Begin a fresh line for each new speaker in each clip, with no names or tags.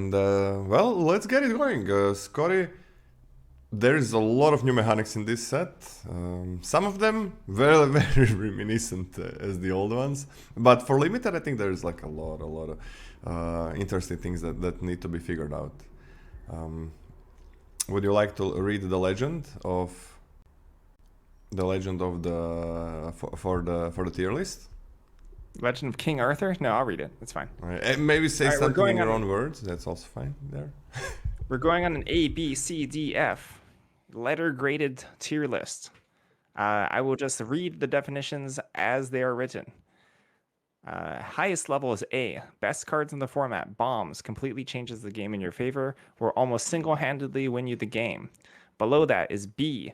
And well, let's get it going. Scotty, there is a lot of new mechanics in this set. Some of them very, very reminiscent as the old ones. But for limited, I think there is like a lot of interesting things that need to be figured out. Would you like to read the legend of the for the tier list?
Legend of King Arthur? No, I'll read it. It's fine.
Right. Maybe say something in your own words. That's also fine there.
We're going on an A, B, C, D, F letter graded tier list. I will just read the definitions as they are written. Highest level is A. Best cards in the format. Bombs. Completely changes the game in your favor or almost single-handedly win you the game. Below that is B.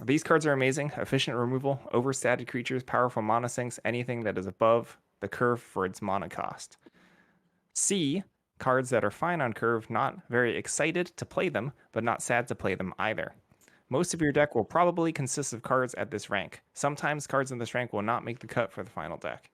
These cards are amazing. Efficient removal, overstated creatures, powerful mana sinks, anything that is above the curve for its mana cost. C. Cards that are fine on curve, not very excited to play them, but not sad to play them either. Most of your deck will probably consist of cards at this rank. Sometimes cards in this rank will not make the cut for the final deck.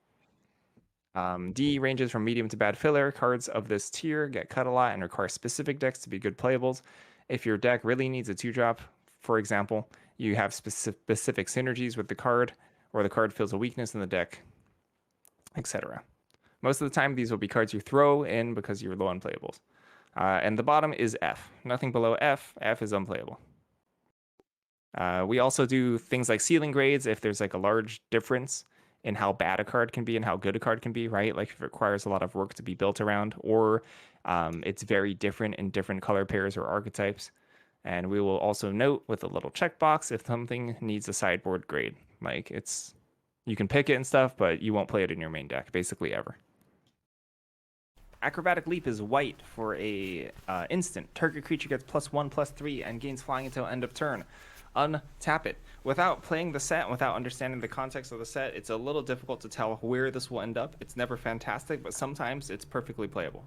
D ranges from medium to bad filler. Cards of this tier get cut a lot and require specific decks to be good playables. If your deck really needs a 2-drop, for example, you have specific synergies with the card, or the card fills a weakness in the deck, etc. Most of the time, these will be cards you throw in because you're low on playables. And the bottom is F. Nothing below F. F is unplayable. We also do things like ceiling grades if there's like a large difference in how bad a card can be and how good a card can be, right? Like if it requires a lot of work to be built around, or it's very different in different color pairs or archetypes. And we will also note with a little checkbox if something needs a sideboard grade. Like you can pick it and stuff, but you won't play it in your main deck, basically ever. Acrobatic Leap is white for a instant. Target creature gets +1/+3 and gains flying until end of turn. Untap it. Without playing the set, without understanding the context of the set, it's a little difficult to tell where this will end up. It's never fantastic, but sometimes it's perfectly playable.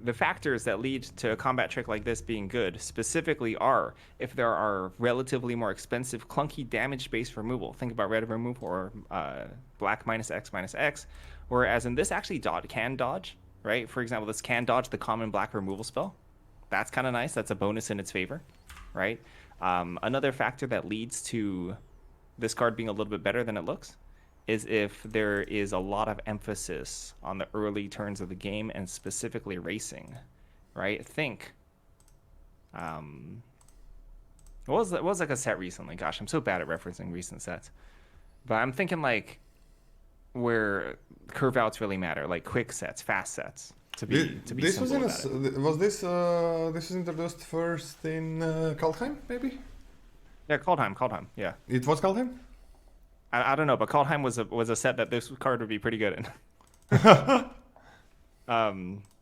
The factors that lead to a combat trick like this being good specifically are if there are relatively more expensive, clunky damage-based removal. Think about red removal or black -X/-X, whereas in this actually can dodge, right? For example, this can dodge the common black removal spell. That's kind of nice. That's a bonus in its favor, right? Another factor that leads to this card being a little bit better than it looks is if there is a lot of emphasis on the early turns of the game and specifically racing, right? Think, what was like a set recently? Gosh, I'm so bad at referencing recent sets, but I'm thinking like where curve outs really matter, like quick sets, fast sets.
This was introduced first in Kaldheim, maybe?
Yeah, Kaldheim. Yeah,
it was Kaldheim.
I don't know, but Kaldheim was a set that this card would be pretty good in.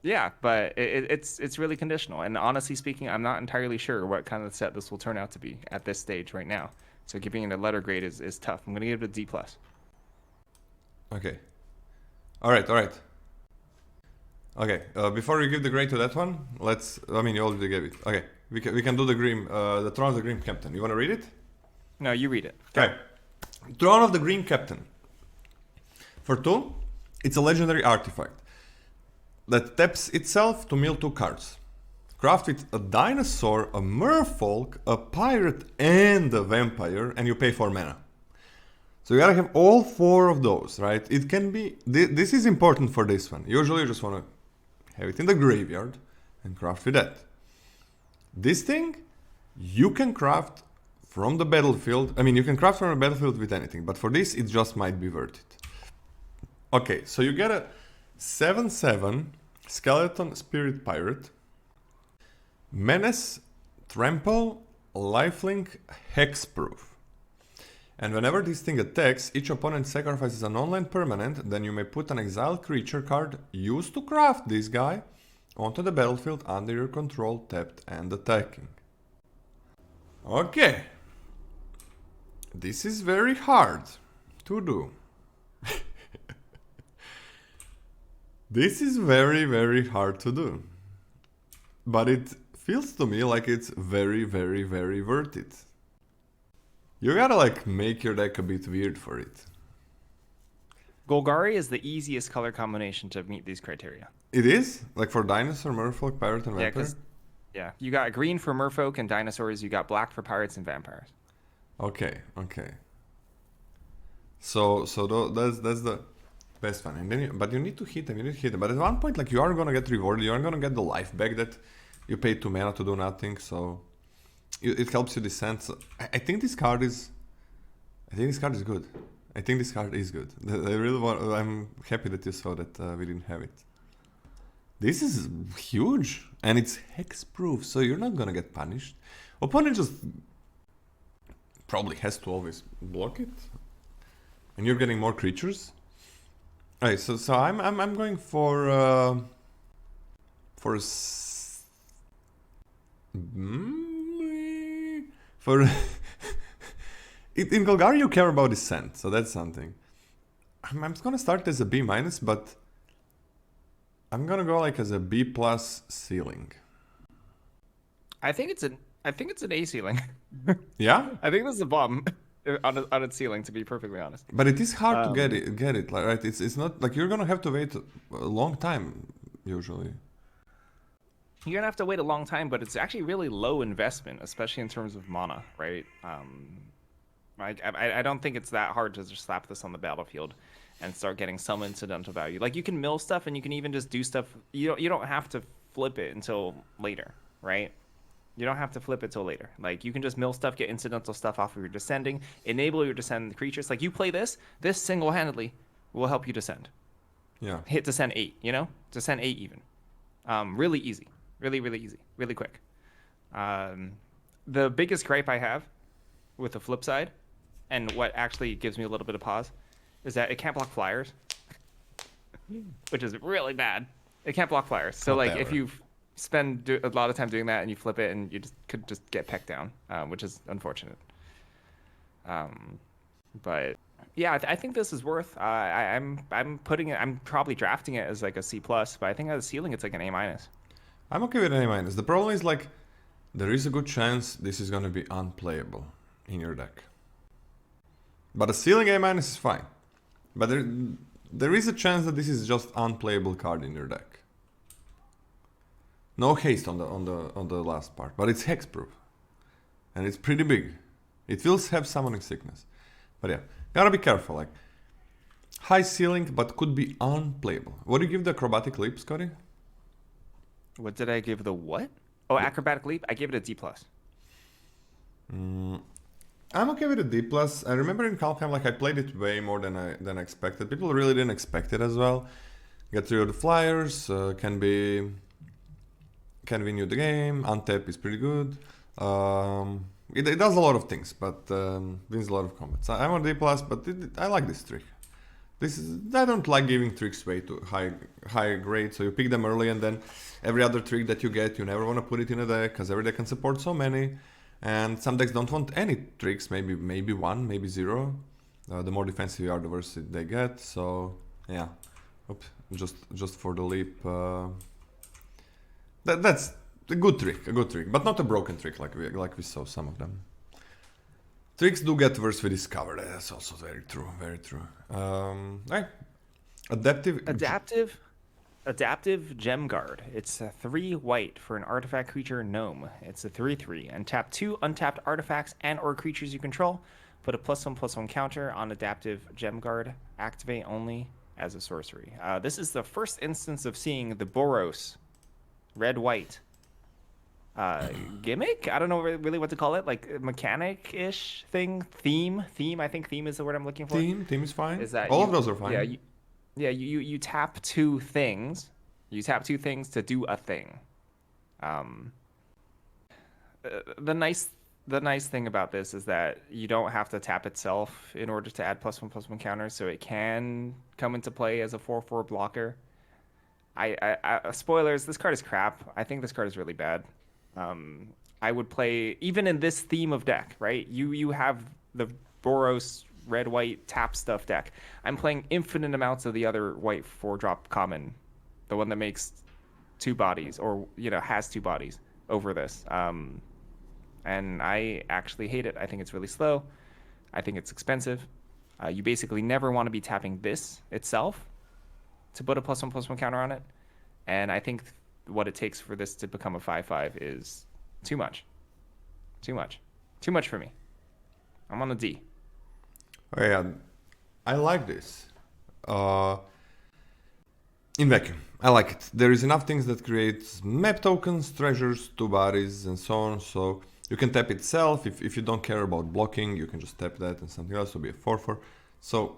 Yeah, but it's really conditional. And honestly speaking, I'm not entirely sure what kind of set this will turn out to be at this stage right now. So giving it a letter grade is tough. I'm gonna give it a D+.
Okay. All right. Okay. Before we give the grade to that one, you already gave it. Okay. We can do the Throne of the Grim Captain. You wanna read it?
No, you read it.
Okay. Throne of the Green Captain. For 2, it's a legendary artifact that taps itself to mill 2 cards. Craft with a dinosaur, a merfolk, a pirate, and a vampire, and you pay 4 mana. So you gotta have all 4 of those, right? It can be... This is important for this one. Usually you just wanna have it in the graveyard and craft with that. This thing, you can craft from the battlefield. I mean, you can craft from the battlefield with anything, but for this, it just might be worth it. Okay, so you get a 7/7 Skeleton Spirit Pirate, Menace, Trample, Lifelink, Hexproof. And whenever this thing attacks, each opponent sacrifices an online permanent, then you may put an exiled creature card used to craft this guy onto the battlefield under your control, tapped and attacking. Okay. This is very hard to do. This is very, very hard to do. But it feels to me like it's very, very, very worth it. You gotta like make your deck a bit weird for it.
Golgari is the easiest color combination to meet these criteria.
It is? Like for dinosaur, merfolk, pirate, and
Yeah,
vampire?
because you got green for merfolk and dinosaurs. You got black for pirates and vampires.
Okay. That's the best one. And then but you need to hit them. But at one point, like, you are gonna get rewarded. You are gonna get the life back that you paid 2 mana to do nothing. So it helps you descend. So I think this card is. I think this card is good. I think this card is good. I really want. I'm happy that you saw that we didn't have it. This is huge, and it's hex-proof, so you're not gonna get punished. Opponent just probably has to always block it, and you're getting more creatures. Alright, so I'm going for for in Golgari you care about descent, so that's something. I'm gonna start as a B minus, but I'm gonna go like as a B plus ceiling.
I think it's an A ceiling.
Yeah,
I think this is a bomb on its ceiling, to be perfectly honest.
but it is hard to get it. Like, right? It's not like you're gonna have to wait a long time usually.
You're gonna have to wait a long time, but it's actually really low investment, especially in terms of mana, right? I don't think it's that hard to just slap this on the battlefield and start getting some incidental value. Like, you can mill stuff, and you can even just do stuff. You don't have to flip it until later, right? You don't have to flip it till later. Like, you can just mill stuff, get incidental stuff off of your descending, enable your descend creatures. Like, you play this single-handedly will help you descend.
Yeah.
Hit descend 8, Descend 8 even. Really easy. Really, really easy. Really quick. The biggest gripe I have with the flip side, and what actually gives me a little bit of pause, is that it can't block flyers, which is really bad. It can't block flyers. So, like, if you spend a lot of time doing that and you flip it, and you could just get pecked down, which is unfortunate. But yeah, I think this is worth. I'm putting it. I'm probably drafting it as like a C plus, but I think as a ceiling, it's like an A minus.
I'm okay with an A minus. The problem is, like, there is a good chance this is gonna be unplayable in your deck. But a ceiling A minus is fine. But there is a chance that this is just unplayable card in your deck. No haste on the last part, but it's hexproof, and it's pretty big. It will have summoning sickness, but yeah, gotta be careful. Like, high ceiling, but could be unplayable. What do you give the acrobatic leap, Scotty?
What did I give the what? Oh, acrobatic leap. I gave it a D plus.
I'm okay with a D plus. I remember in Kalkheim, like, I played it way more than I expected. People really didn't expect it as well. Get rid of the flyers. Can win you the game. Untap is pretty good. It does a lot of things, but wins a lot of combats. I'm on D plus, but I like this trick. I don't like giving tricks way too high grade, so you pick them early, and then every other trick that you get, you never want to put it in a deck, because every deck can support so many, and some decks don't want any tricks, maybe one, maybe zero. The more defensive you are, the worse they get, so yeah. Oops, just for the leap. That's a good trick, but not a broken trick like we saw some of them. Tricks do get worse with Discover. That's also very true. Right.
Adaptive Gem Guard. It's a 3 white for an artifact creature gnome. It's a 3/3, and tap 2 untapped artifacts and/or creatures you control. Put a +1/+1 counter on Adaptive Gem Guard. Activate only as a sorcery. This is the first instance of seeing the Boros red-white gimmick. I don't know really what to call it, like mechanic-ish thing, theme. I think theme is the word I'm looking for.
Theme is fine.
Is that
all of those are fine?
You tap 2 things. You tap 2 things to do a thing. The nice thing about this is that you don't have to tap itself in order to add +1/+1 counters, so it can come into play as a 4/4 blocker. Spoilers, this card is crap. I think this card is really bad. I would play, even in this theme of deck, right? You have the Boros red-white tap stuff deck. I'm playing infinite amounts of the other white 4-drop common, the one that makes 2 bodies, or has 2 bodies over this. And I actually hate it. I think it's really slow. I think it's expensive. You basically never want to be tapping this itself to put a +1/+1 counter on it. And I think what it takes for this to become a 5/5 is too much. Too much. Too much for me. I'm on a D.
Oh yeah, I like this. In vacuum, I like it. There is enough things that create map tokens, treasures, 2 bodies, and so on. So you can tap itself. If you don't care about blocking, you can just tap that and something else will be a 4/4. So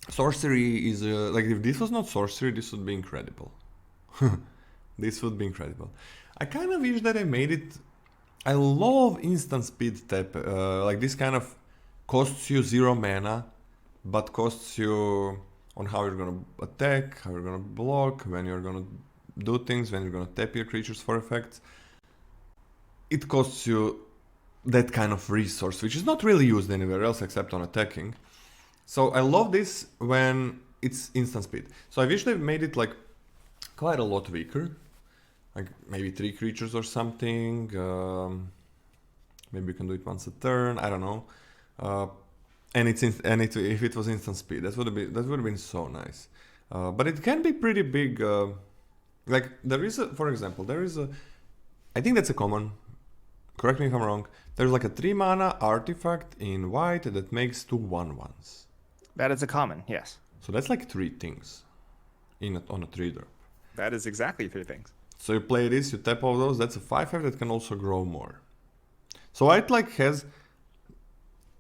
sorcery is like, if this was not sorcery, this would be incredible. This would be incredible. I kind of wish that I made it. I love instant speed tap. Like this kind of costs you 0 mana, but costs you on how you're gonna attack, how you're gonna block, when you're gonna do things, when you're gonna tap your creatures for effects. It costs you that kind of resource, which is not really used anywhere else except on attacking. So I love this when it's instant speed. So I wish they made it like quite a lot weaker. Like maybe 3 creatures or something. Maybe you can do it once a turn. I don't know. If it was instant speed, that would have been so nice. But it can be pretty big. Like there is for example, I think that's a common. Correct me if I'm wrong. There's like a 3 mana artifact in white that makes 2 1/1s.
That is a common, yes.
So that's like 3 things on a 3-drop.
That is exactly 3 things.
So you play this, you tap all those, that's a 5/5 that can also grow more. So white like has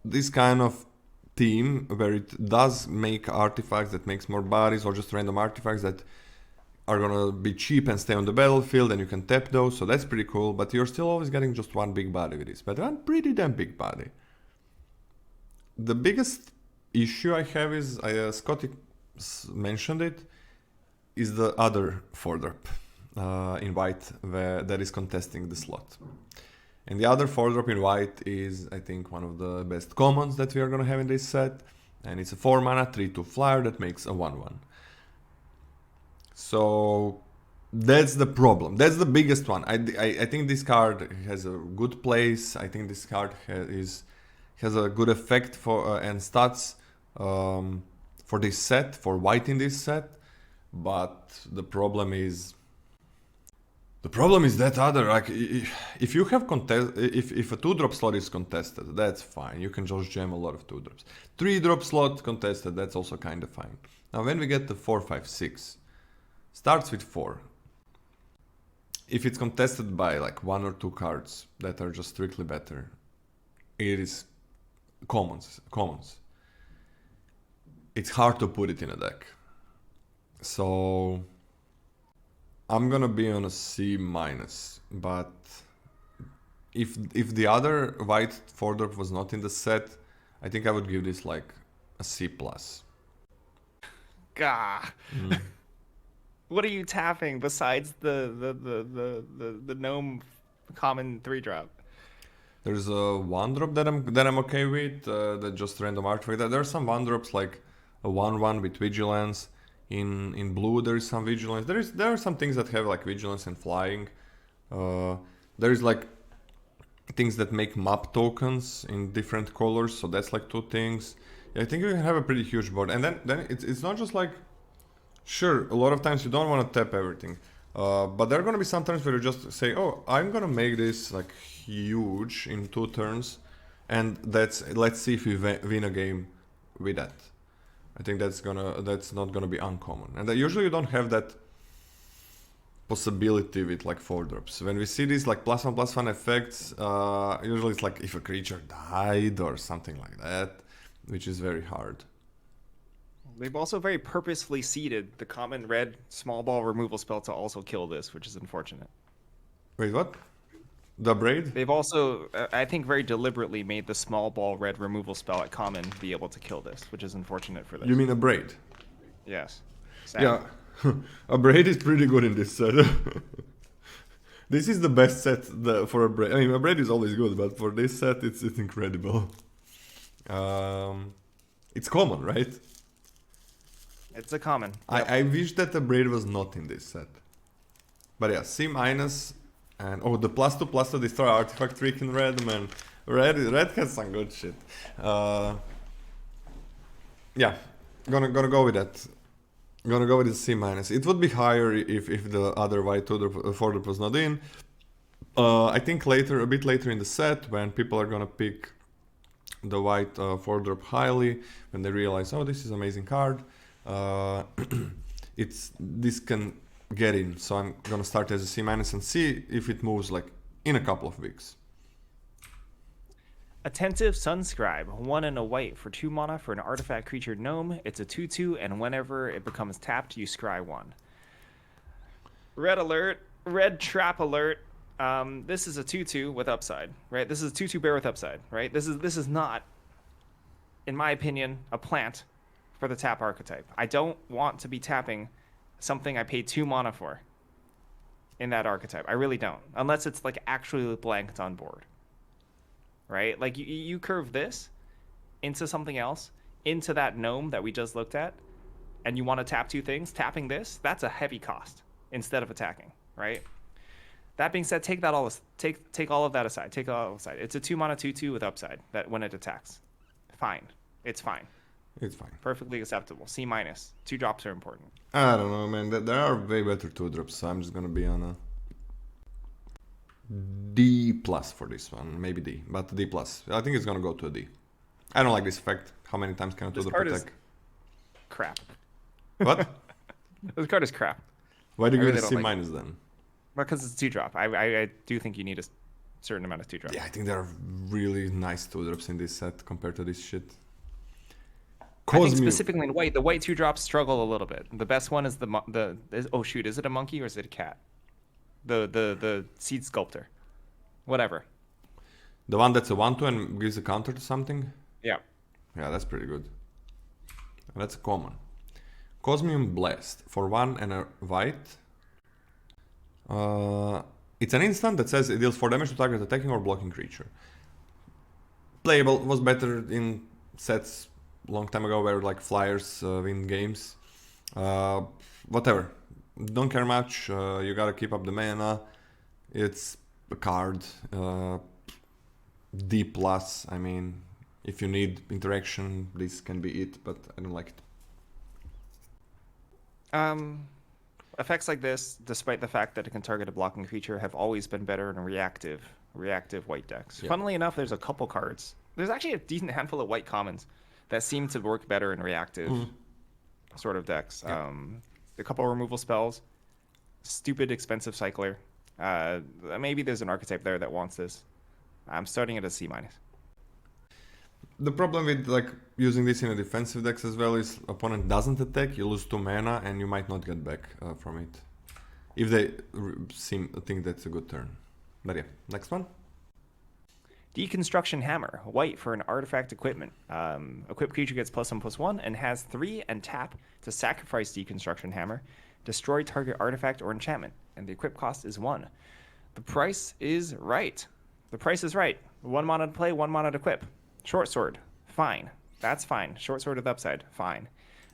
this kind of theme where it does make artifacts that makes more bodies, or just random artifacts that are gonna be cheap and stay on the battlefield, and you can tap those, so that's pretty cool, but you're still always getting just one big body with this, but one pretty damn big body. The biggest issue I have is, Scotty mentioned it, is the other 4-drop in white that is contesting the slot. And the other 4-drop in white is, I think, one of the best commons that we are gonna have in this set, and it's a 4 mana 3/2 flyer that makes a 1/1. So that's the problem. That's the biggest one. I think this card has a good place. I think this card has a good effect for and stats for this set, for white in this set. But the problem is that other, like, if you have if a 2-drop slot is contested, that's fine. You can just jam a lot of 2-drops. 3-drop slot contested, that's also kind of fine. Now when we get to 4, 5, 6, starts with 4. If it's contested by like 1 or 2 cards that are just strictly better, it is commons. It's hard to put it in a deck. So I'm gonna be on a C-, but if the other white 4-drop was not in the set, I think I would give this like a C+.
Gah. What are you tapping besides the gnome common 3-drop?
There's a 1-drop that I'm okay with, that just random artifact. There are some 1-drops like a 1/1 with vigilance. In blue there is some vigilance. There are some things that have like vigilance and flying. There is like things that make map tokens in different colors, so that's like 2 things. Yeah, I think you can have a pretty huge board, and then it's not just like, sure, a lot of times you don't want to tap everything, but there are gonna be some turns where you just say, oh, I'm gonna make this like huge in 2 turns, and let's see if we win a game with that. I think that's not gonna be uncommon, and usually you don't have that possibility with like 4-drops. When we see these like +1/+1 effects, usually it's like if a creature died or something like that, which is very hard.
They've also very purposefully seeded the common red small ball removal spell to also kill this, which is unfortunate.
Wait, what? The braid?
They've also, I think, very deliberately made the small ball red removal spell at common be able to kill this, which is unfortunate for this.
You mean a braid?
Yes. Sad.
Yeah. A braid is pretty good in this set. This is the best set for a braid. I mean, a braid is always good, but for this set, it's incredible. It's common, right?
It's a common.
Yep. I wish that the braid was not in this set. But yeah, C-, and oh, the +2/+2 destroy artifact trick in red, man. Red has some good shit. Yeah, gonna go with that. Gonna go with the C minus. It would be higher if the other white 4-drop was not in. I think later, a bit later in the set, when people are gonna pick the white 4-drop highly, when they realize, oh, this is amazing card, this can get in. So I'm gonna start as a C minus and see if it moves like in a couple of weeks.
Attentive Sunscribe, 1 and a white for 2 mana for an artifact creature gnome. It's a 2/2, and whenever it becomes tapped, you scry 1. Red alert, red trap alert. This is a 2/2 with upside, right? This is a 2/2 bear with upside, right? This is not, in my opinion, a plant for the tap archetype. I don't want to be tapping something I paid 2 mana for in that archetype. I really don't, unless it's like actually blanked on board. Right? Like you curve this into something else, into that gnome that we just looked at, and you want to tap 2 things, tapping this, that's a heavy cost instead of attacking, right? That being said, take all of that aside. Take all aside. It's a 2 mana 2/2 with upside that when it attacks. Fine. It's fine.
It's fine.
Perfectly acceptable. C minus. 2 drops are important.
I don't know, man. There are way better 2-drops, so I'm just gonna be on a D plus for this one, maybe D, but D plus. I think it's gonna go to a D. I don't like this effect. How many times can a 2-drop attack?
Crap.
What?
This card is crap.
Why do you give
really
it a C
don't like
minus then?
Because it's 2 drop. I do think you need a certain amount of 2 drop.
Yeah, I think there are really nice 2-drops in this set compared to this shit.
I think specifically in white, the white 2 drops struggle a little bit. The best one is oh shoot, is it a monkey or is it a cat? The seed sculptor, whatever.
The one that's a 1/2 and gives a counter to something.
Yeah.
Yeah, that's pretty good. That's common. Cosmium Blast for 1 and a white. It's an instant that says it deals 4 damage to target attacking or blocking creature. Playable, was better in sets long time ago where like flyers win games. Whatever. Don't care much. You gotta keep up the mana. It's a card. D plus. I mean, if you need interaction, this can be it. But I don't like it.
Effects like this, despite the fact that it can target a blocking creature, have always been better in reactive white decks.
Yeah.
Funnily enough, there's a couple cards. There's actually a decent handful of white commons that seem to work better in reactive sort of decks.
Yeah.
A couple removal spells, stupid expensive cycler. Maybe there's an archetype there that wants this. I'm starting at a C minus.
The problem with like using this in a defensive decks as well is opponent doesn't attack, you lose 2 mana and you might not get back from it. If they think that's a good turn. But yeah, next one.
Deconstruction Hammer, white for an artifact equipment. Equipped creature gets +1/+1 and has 3 and tap to sacrifice Deconstruction Hammer, destroy target artifact or enchantment, and the equip cost is 1. The price is right. The price is right. 1 mana to play, 1 mana to equip. Short sword, fine. That's fine. Short sword with upside, fine.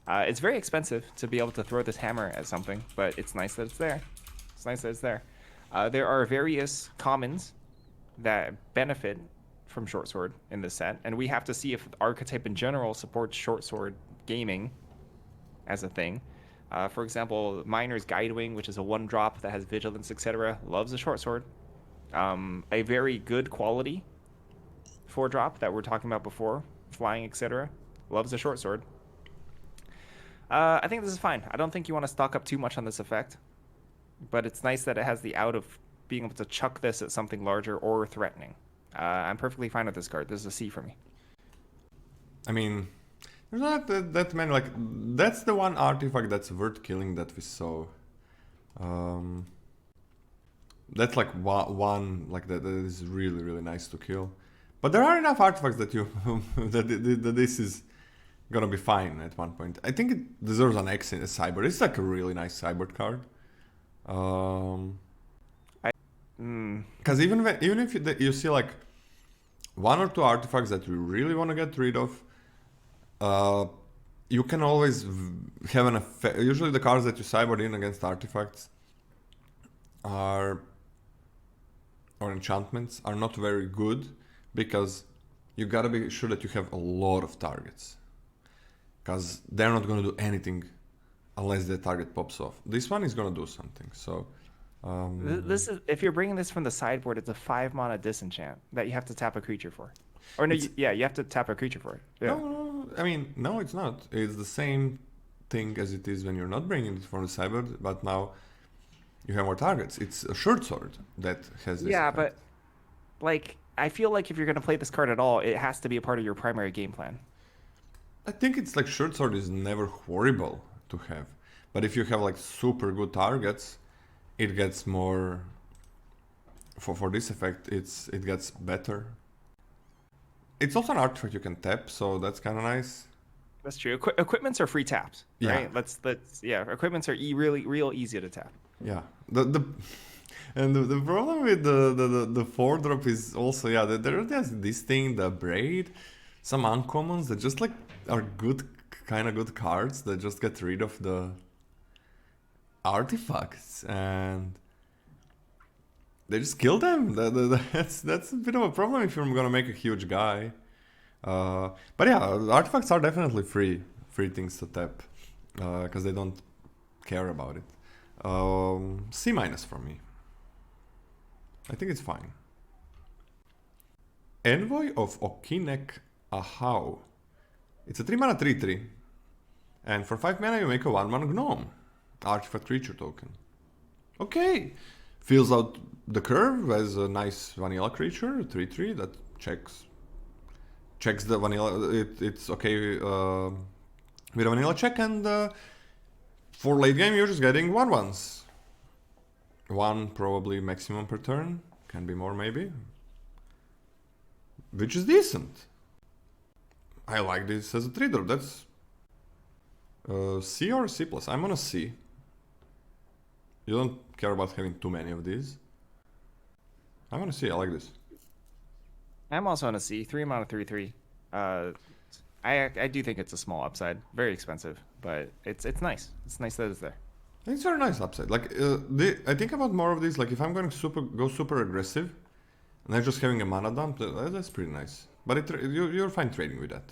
It's very expensive to be able to throw this hammer at something, but it's nice that it's there. It's nice that it's there. There are various commons that benefit from short sword in this set, and we have to see if the archetype in general supports short sword gaming as a thing. For example, Miner's Guidewing, which is a 1-drop that has vigilance, etc., loves a short sword. A very good quality 4-drop that we're talking about before, flying, etc., loves a short sword. I think this is fine. I don't think you want to stock up too much on this effect, but it's nice that it has the out of being able to chuck this at something larger or threatening. I'm perfectly fine with this card. This is a C for me.
I mean, there's not that many, like, that's the one artifact that's worth killing that we saw. That's like one, like that is really, really nice to kill. But there are enough artifacts that you that this is gonna be fine at one point. I think it deserves an X in a cyber. It's like a really nice cyber card. Because even if you see like 1 or 2 artifacts that you really want to get rid of, you can always have an effect. Usually the cards that you cybered in against artifacts or enchantments are not very good, because you gotta be sure that you have a lot of targets. because they're not going to do anything unless the target pops off. This one is going to do something. So
This is, if you're bringing this from the sideboard, it's a 5-mana disenchant that you have to tap a creature for. Or no, you have to tap a creature for it. Yeah.
No, I mean, no, it's not. It's the same thing as it is when you're not bringing it from the sideboard, but now you have more targets. It's a short sword that has this
Yeah,
effect.
but like I feel like if you're gonna play this card at all, it has to be a part of your primary game plan.
I think it's like short sword is never horrible to have, but if you have like super good targets, it gets more. For this effect, it gets better. It's also an artifact you can tap, so that's kind of nice.
That's true. Equipments are free taps, right?
Yeah.
Let's yeah. Equipments are really real easy to tap.
Yeah. The problem with the 4-drop is also there's this thing, the braid, some uncommons that just like are good, kind of good cards that just get rid of the artifacts and they just kill them. That's a bit of a problem if you're gonna make a huge guy. But yeah, artifacts are definitely free things to tap because they don't care about it. C- for me. I think it's fine. Envoy of Okinek Ahau. It's a 3-mana 3/3. And for 5 mana you make a 1/1 gnome. Artifact creature token. Okay. Fills out the curve as a nice vanilla creature, 3/3 that checks the vanilla. It's okay with a vanilla check, and for late game you're just getting 1/1s. One probably maximum per turn, can be more maybe, which is decent. I like this as a 3-drop. That's C or C+. I'm on a C. You don't care about having too many of these. I'm on a C. I like this.
I'm also on a C. 3-mana 3/3. I do think it's a small upside. Very expensive, but it's nice. It's nice that it's there.
It's very nice upside. Like I think about more of these. Like if I'm going to go super aggressive, and I'm just having a mana dump, that's pretty nice. But you're fine trading with that.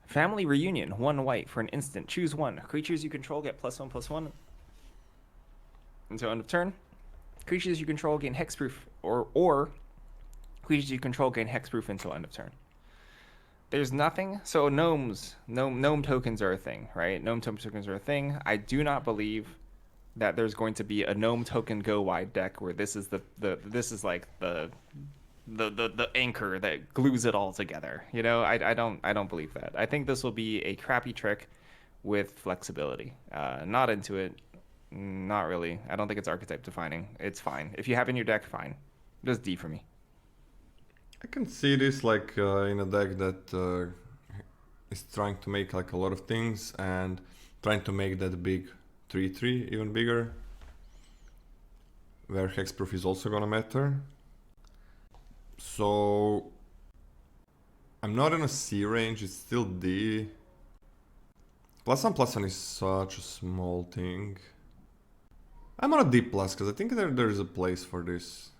Family Reunion, 1 white for an instant. Choose one. Creatures you control get +1/+1 until end of turn. Creatures you control gain hexproof, or creatures you control gain hexproof until end of turn. There's nothing. So gnome tokens are a thing, right? Gnome tokens are a thing. I do not believe that there's going to be a gnome token go wide deck where this is this is like the anchor that glues it all together. You know, I don't believe that. I think this will be a crappy trick with flexibility. Not into it. Not really. I don't think it's archetype defining. It's fine. If you have in your deck, fine. Just D for me.
I can see this like in a deck that is trying to make like a lot of things and trying to make that big 3/3 even bigger, where hexproof is also gonna matter. So I'm not in a C range, it's still D. +1/+1 is such a small thing. I'm on a D+, because I think there's a place for this.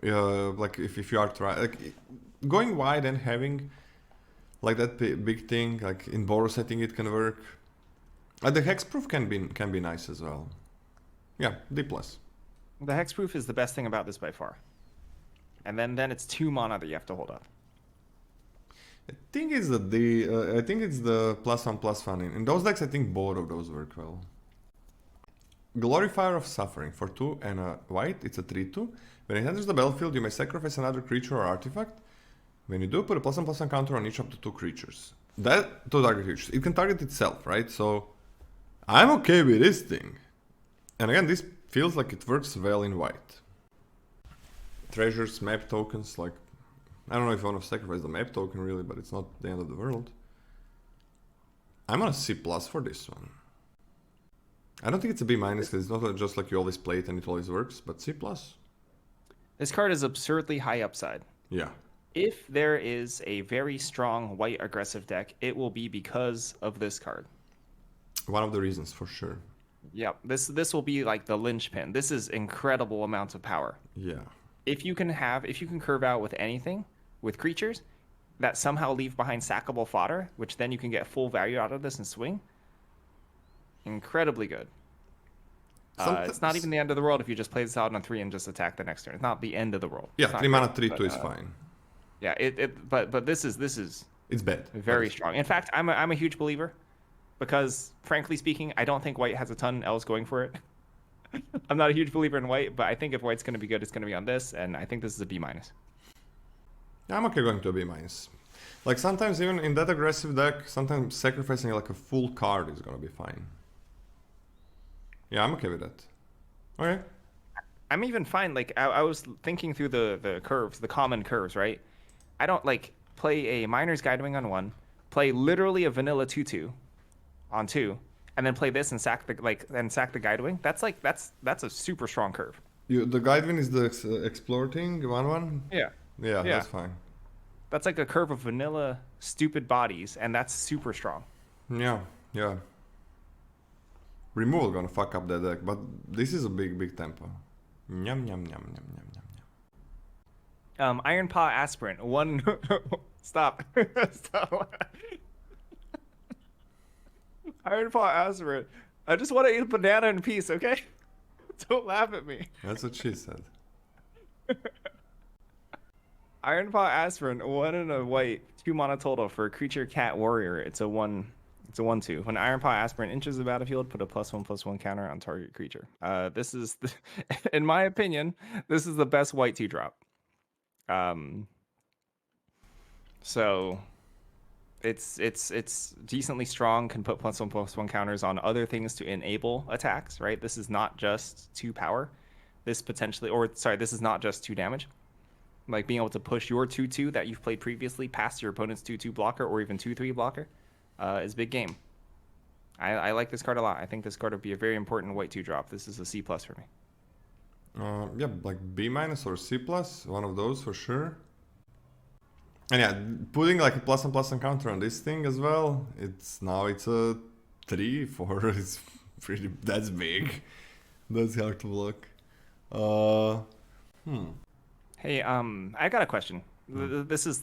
Like if you are trying, like going wide and having like that big thing, like in Boros setting it can work. The hexproof can be nice as well. Yeah, D+.
The hexproof is the best thing about this by far. And then it's 2 mana that you have to hold up.
I think it's I think it's the +1/+1 in those decks. I think both of those work well. Glorifier of Suffering for 2 and a white. It's a 3/2. When it enters the battlefield, you may sacrifice another creature or artifact. When you do, put a +1/+1 counter on each up to 2 creatures. That to target creatures. It can target itself, right? So I'm okay with this thing. And again, this feels like it works well in white. Treasures, map tokens, like I don't know if you want to sacrifice the map token really, but it's not the end of the world. I'm on a C+ for this one. I don't think it's a B- because it's not just like you always play it and it always works, but C+.
This card is absurdly high upside.
Yeah.
If there is a very strong white aggressive deck, it will be because of this card.
One of the reasons, for sure.
Yep, this will be like the linchpin. This is incredible amounts of power.
Yeah.
If you can curve out with anything, with creatures, that somehow leave behind sackable fodder, which then you can get full value out of this and swing. Incredibly good. It's not even the end of the world if you just play this out on 3 and just attack the next turn. It's not the end of the world.
Yeah, 3 mana 3/2 is fine.
Yeah, but this is
it's bad.
Very strong. In fact, I'm a huge believer because, frankly speaking, I don't think white has a ton else going for it. I'm not a huge believer in white, but I think if white's going to be good, it's going to be on this, and I think this is a B-.
Yeah, I'm okay going to a B-. Like sometimes even in that aggressive deck, sometimes sacrificing like a full card is going to be fine. Yeah, I'm okay with that. Okay.
I'm even fine. Like I was thinking through the curves, the common curves, right? I don't like play a Miner's Guidewing on 1, play literally a vanilla 2/2 on 2, and then play this and sack the Guidewing. That's a super strong curve.
The Guidewing is the explore thing, 1/1?
Yeah.
Yeah, that's fine.
That's like a curve of vanilla stupid bodies, and that's super strong.
Yeah. Removal gonna fuck up that deck, but this is a big tempo. Yum yum yum yum yum yum.
Iron Paw Aspirant, 1 stop. Stop. Iron Paw Aspirant. I just want to eat a banana in peace, okay? Don't laugh at me.
That's what she said.
Iron Paw Aspirant, 1 and a white, 2 mana total for a creature cat warrior. It's a 1/2. When Iron Paw Aspirant enters the battlefield, put a +1/+1 counter on target creature. This is, in my opinion, this is the best white 2-drop. So it's decently strong. Can put +1/+1 counters on other things to enable attacks. Right. This is not just 2 power. This is not just 2 damage. Like being able to push your 2/2 that you've played previously past your opponent's 2/2 blocker or even 2/3 blocker. Is big game. I like this card a lot. I think this card would be a very important white 2-drop. This is a C+ for me.
Yeah, like B- or C+, one of those for sure. And yeah, putting like a +1/+1 counter on this thing as well, it's a 3/4. It's pretty, that's big. That's hard to block.
Hey, I got a question. This is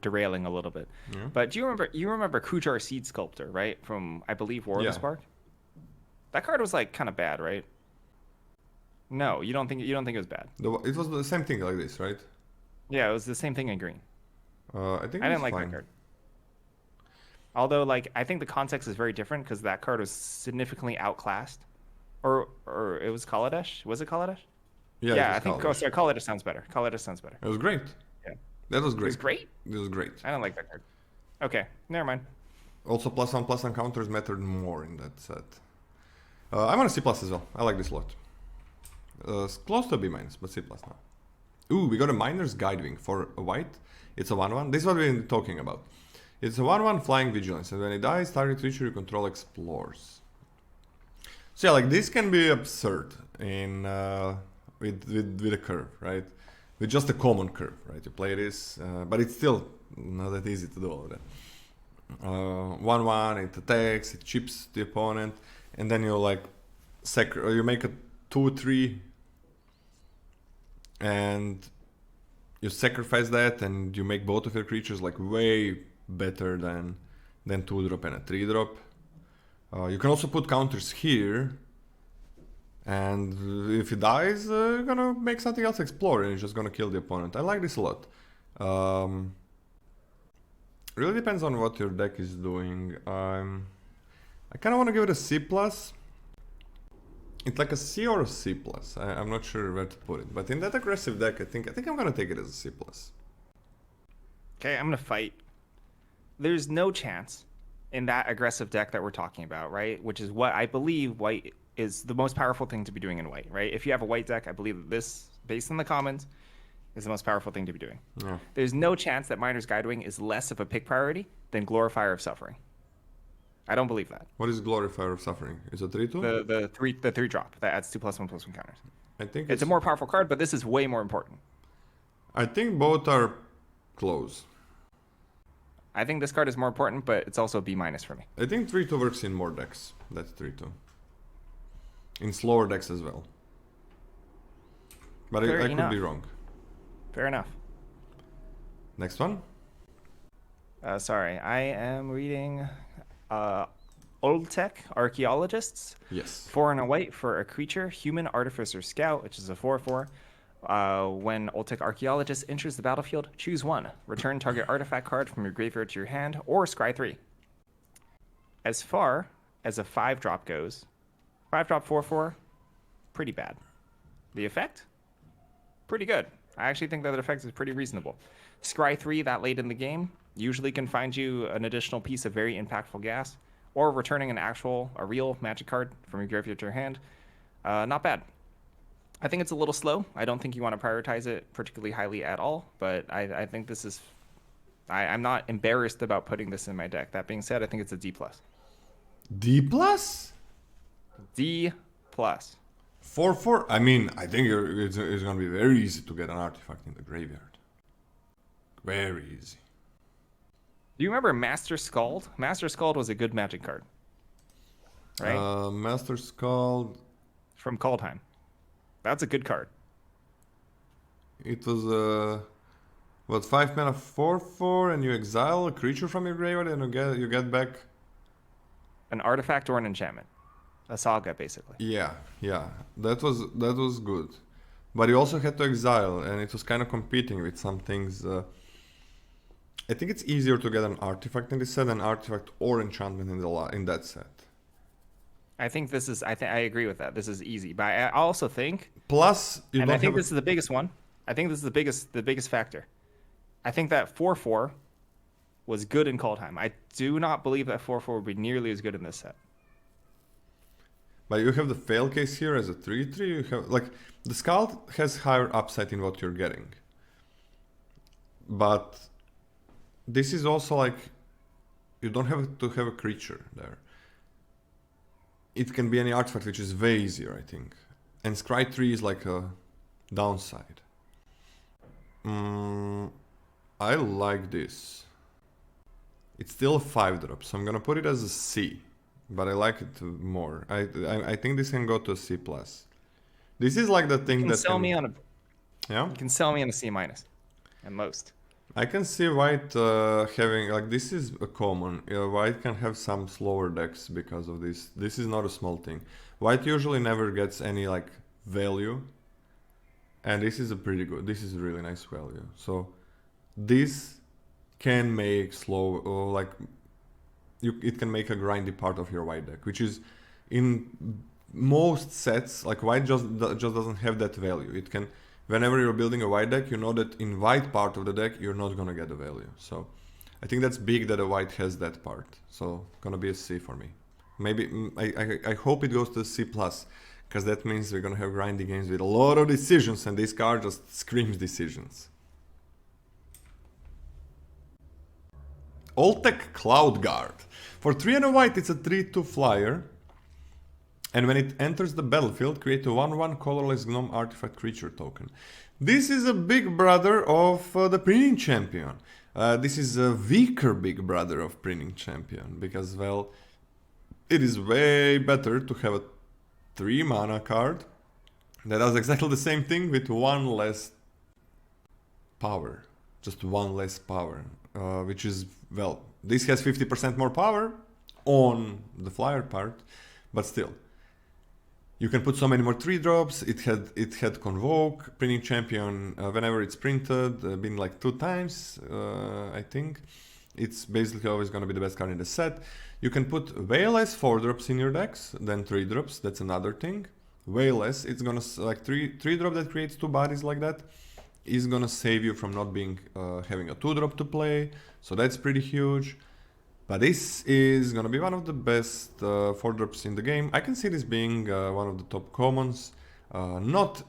derailing a little bit, but do you remember Kujar Seed Sculptor, right, from I believe War of the Spark? That card was like kind of bad, right? No, you don't think it was bad?
It was the same thing like this, right?
Yeah, it was the same thing in green.
I think
I didn't like
fine.
that card. Although, like, I think the context is very different because that card was significantly outclassed, or it was Kaladesh. Was it Kaladesh? Yeah, I think Kaladesh sounds better. Kaladesh sounds better.
It was great.
Yeah.
That was great.
It was great?
It was great.
I don't like that card. Okay, never mind.
Also, +1/+1 counters mattered more in that set. I'm on a C+ as well. I like this a lot. Close to a B-, but C+ now. Ooh, we got a Miner's Guidewing for a white. It's a 1/1. This is what we've been talking about. It's a 1/1 flying vigilance, and when it dies, target creature you control explores. So yeah, like this can be absurd in with a curve, right? With just a common curve, right? You play this, but it's still not that easy to do all of that. 1/1, it attacks, it chips the opponent, and then you like you make a 2/3, and you sacrifice that, and you make both of your creatures like way better than 2-drop and a 3-drop. You can also put counters here, and if he dies, you're gonna make something else explore, and it's just gonna kill the opponent. I like this a lot. Really depends on what your deck is doing. I kind of want to give it a C+. It's like a C or a C+. I'm not sure where to put it, but in that aggressive deck, I think I'm gonna take it as a C+.
Okay, I'm gonna fight. There's no chance in that aggressive deck that we're talking about, right? Which is what I believe white is the most powerful thing to be doing in white, right? If you have a white deck, I believe that this, based on the commons, is the most powerful thing to be doing.
Yeah.
There's no chance that Miner's Guidewing is less of a pick priority than Glorifier of Suffering. I don't believe that.
What is Glorifier of Suffering? Is it 3/2?
The 3-drop that adds 2 +1/+1 counters.
I think
it's a more powerful card, but this is way more important.
I think both are close.
I think this card is more important, but it's also B- for me.
I think 3/2 works in more decks. That's 3/2. In slower decks as well. But I could be wrong.
Fair enough.
Next one.
Sorry, I am reading Old Tech Archaeologists.
Yes.
4 and a white for a creature, Human Artificer Scout, which is a 4/4. When Old Tech Archaeologist enters the battlefield, choose 1. Return target artifact card from your graveyard to your hand, or scry 3. As far as a 5-drop goes, 5-drop 4/4, pretty bad. The effect? Pretty good. I actually think that the effect is pretty reasonable. Scry 3 that late in the game usually can find you an additional piece of very impactful gas, or returning a real magic card from your graveyard to your hand. Not bad. I think it's a little slow. I don't think you want to prioritize it particularly highly at all, but I think this is... I'm not embarrassed about putting this in my deck. That being said, I think it's a D+.
D plus?
D+.
4/4. I mean, I think it's gonna be very easy to get an artifact in the graveyard. Very easy.
Do you remember Master Scald? Master Scald was a good magic card, right?
Master Scald.
From Kaldheim. That's a good card.
It was what, 5 mana 4/4, and you exile a creature from your graveyard, and you get back
An artifact or an enchantment. A saga, basically.
Yeah, that was good, but you also had to exile, and it was kind of competing with some things. I think it's easier to get an artifact in this set than artifact or enchantment in that set.
I think this is. I agree with that. This is easy, but I also think.
Plus, you
and
don't
I think
have
this is the biggest one. I think this is the biggest factor. I think that 4/4 was good in Kaldheim. I do not believe that 4/4 would be nearly as good in this set.
But you have the fail case here as a 3/3. You have, like, the Scald has higher upside in what you're getting. But this is also like, you don't have to have a creature there. It can be any artifact, which is way easier, I think. And Scry 3 is like a downside. I like this. It's still a 5-drop, so I'm gonna put it as a C. But I like it more. I think this can go to a C+. This is like the thing that
sell me on a...
Yeah?
You can sell me on a C- at most.
I can see White having, like, this is a common. White can have some slower decks because of this. This is not a small thing. White usually never gets any, like, value. And this is a pretty good, this is a really nice value. So this can make it can make a grindy part of your white deck, which is in most sets, like, white just doesn't have that value. It can, whenever you're building a white deck, you know that in white part of the deck you're not gonna get the value. So I think that's big that a white has that part. So gonna be a C for me. Maybe I hope it goes to a C+, because that means we're gonna have grindy games with a lot of decisions, and this card just screams decisions. Old Tech Cloud Guard. For 3 and a white, it's a 3/2 flyer. And when it enters the battlefield, create a 1/1 colorless gnome artifact creature token. This is a big brother of the Printing Champion. This is a weaker big brother of Printing Champion, because, well, it is way better to have a 3 mana card that does exactly the same thing with 1 less power. Just 1 less power. Which is, well, this has 50% more power on the flyer part, but still. You can put so many more 3-drops. It had Convoke, Printing Champion, whenever it's printed, been like 2 times, I think. It's basically always going to be the best card in the set. You can put way less 4-drops in your decks than 3-drops, that's another thing. Way less, it's gonna, like, 3-drop that creates 2 bodies like that is gonna save you from not being having a 2-drop to play, so that's pretty huge. But this is gonna be one of the best 4-drops in the game. I can see this being one of the top commons, not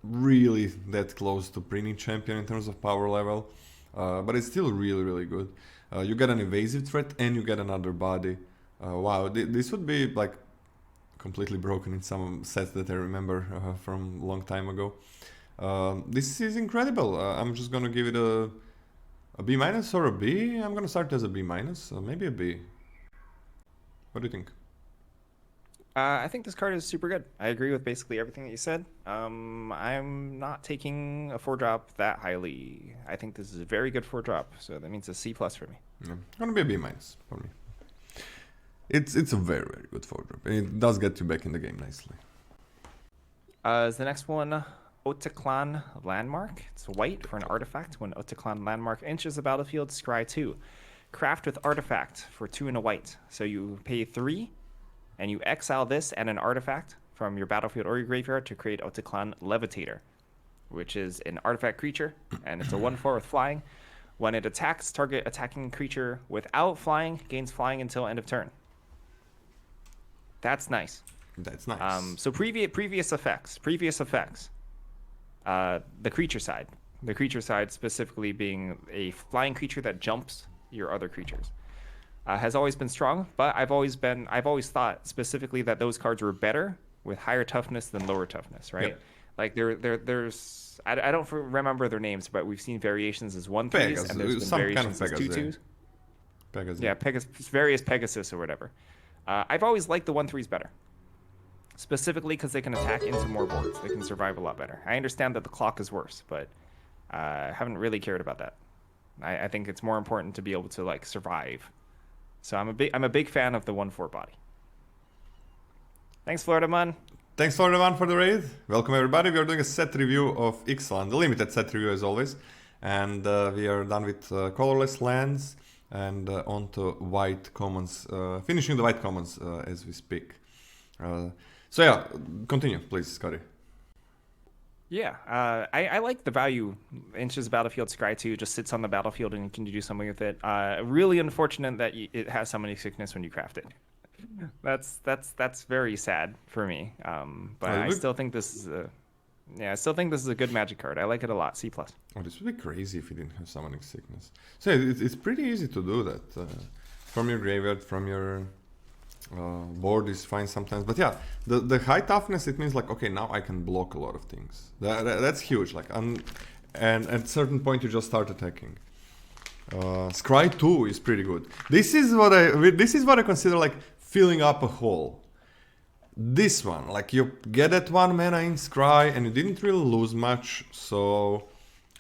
really that close to Printing Champion in terms of power level, but it's still really good. You get an evasive threat and you get another body. Wow, this would be, like, completely broken in some sets that I remember from a long time ago. This is incredible. I'm just gonna give it a B- or a B. I'm gonna start as a B-, maybe a B. What do you think?
I think this card is super good. I agree with basically everything that you said. I'm not taking a 4-drop that highly. I think this is a very good 4-drop, so that means a C+ for me.
Yeah. Gonna be a B- for me. It's a very, very good 4-drop. And it does get you back in the game nicely.
Is the next one Ixalan Landmark? It's white for an artifact. When Ixalan Landmark enters the battlefield, scry 2. Craft with artifact for 2 and a white. So you pay 3, and you exile this and an artifact from your battlefield or your graveyard to create Ixalan Levitator, which is an artifact creature, and it's a 1/4 with flying. When it attacks, target attacking creature without flying gains flying until end of turn. That's nice.
That's nice.
So previous effects. The creature side specifically being a flying creature that jumps your other creatures, has always been strong. But I've always thought specifically that those cards were better with higher toughness than lower toughness, right?
Yep.
Like there's I don't remember their names, but we've seen variations as 1/3s and there's been
some
variations
kind of
as 2/2s.
Pegasus.
Yeah, various Pegasus or whatever. I've always liked the 1/3s better. Specifically because they can attack into more boards. They can survive a lot better. I understand that the clock is worse, but I haven't really cared about that. I think it's more important to be able to like survive. So I'm a big fan of the 1/4 body. Thanks, Florida Man.
Thanks for the one for the raid. Welcome everybody. We are doing a set review of Ixalan, the limited set review as always. And we are done with colorless lands and on to white commons, finishing the white commons as we speak. So yeah, continue please, Scotty.
Yeah, I like the value. Enters the battlefield, scry 2, just sits on the battlefield and you can do something with it. Really unfortunate that it has summoning sickness when you craft it. That's very sad for me. But I still think this is a good Magic card. I like it a lot. C+.
Oh, this would be crazy if you didn't have summoning sickness. So it's pretty easy to do that from your graveyard, from your board is fine sometimes. But yeah, the high toughness, it means like, okay, now I can block a lot of things. That's huge. Like, and at a certain point you just start attacking. Scry 2 is pretty good. This is what I consider like filling up a hole. This one, like you get that 1 mana in Scry and you didn't really lose much, so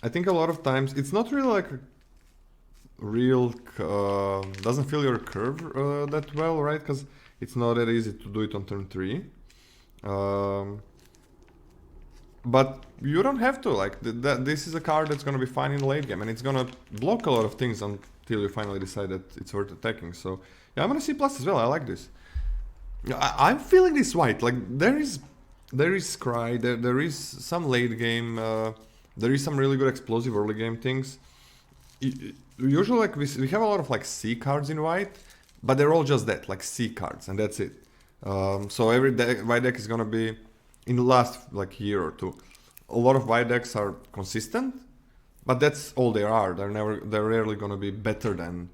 I think a lot of times it's not really like real, doesn't feel your curve that well, right? Because it's not that easy to do it on turn 3. But you don't have to, like, this is a card that's gonna be fine in the late game and it's gonna block a lot of things until you finally decide that it's worth attacking. So yeah, I'm gonna C+ as well. I like this. I'm feeling this white. Like there is Scry, there is some late game, there is some really good explosive early game things. Usually, like we have a lot of like C cards in white, but they're all just that, like C cards, and that's it. So every white deck is gonna be in the last like year or two. A lot of white decks are consistent, but that's all they are. They're rarely gonna be better than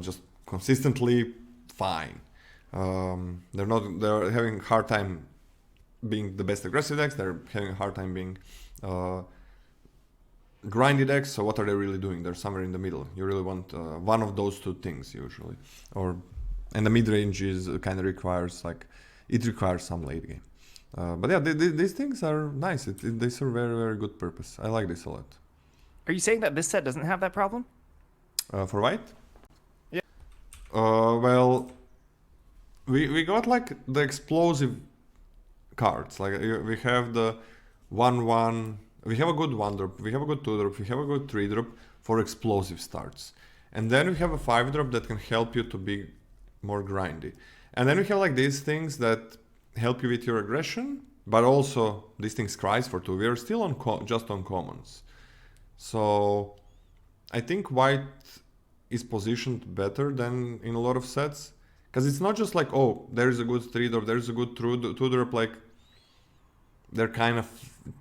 just consistently fine. They're having a hard time being the best aggressive decks. They're having a hard time being grindy decks. So what are they really doing? They're somewhere in the middle. You really want one of those two things usually, and the mid range is kind of requires some late game. But yeah, these things are nice. They serve very, very good purpose. I like this a lot.
Are you saying that this set doesn't have that problem?
For white?
Yeah.
Well, we got like the explosive cards. Like we have the 1/1. We have a good 1-drop. We have a good 2-drop. We have a good 3-drop for explosive starts. And then we have a 5-drop that can help you to be more grindy. And then we have like these things that help you with your aggression, but also these things cries for 2. We are still on just on commons. So I think white is positioned better than in a lot of sets. Because it's not just like, oh, there's a good 3-drop, there's a good 2-drop, like they're kind of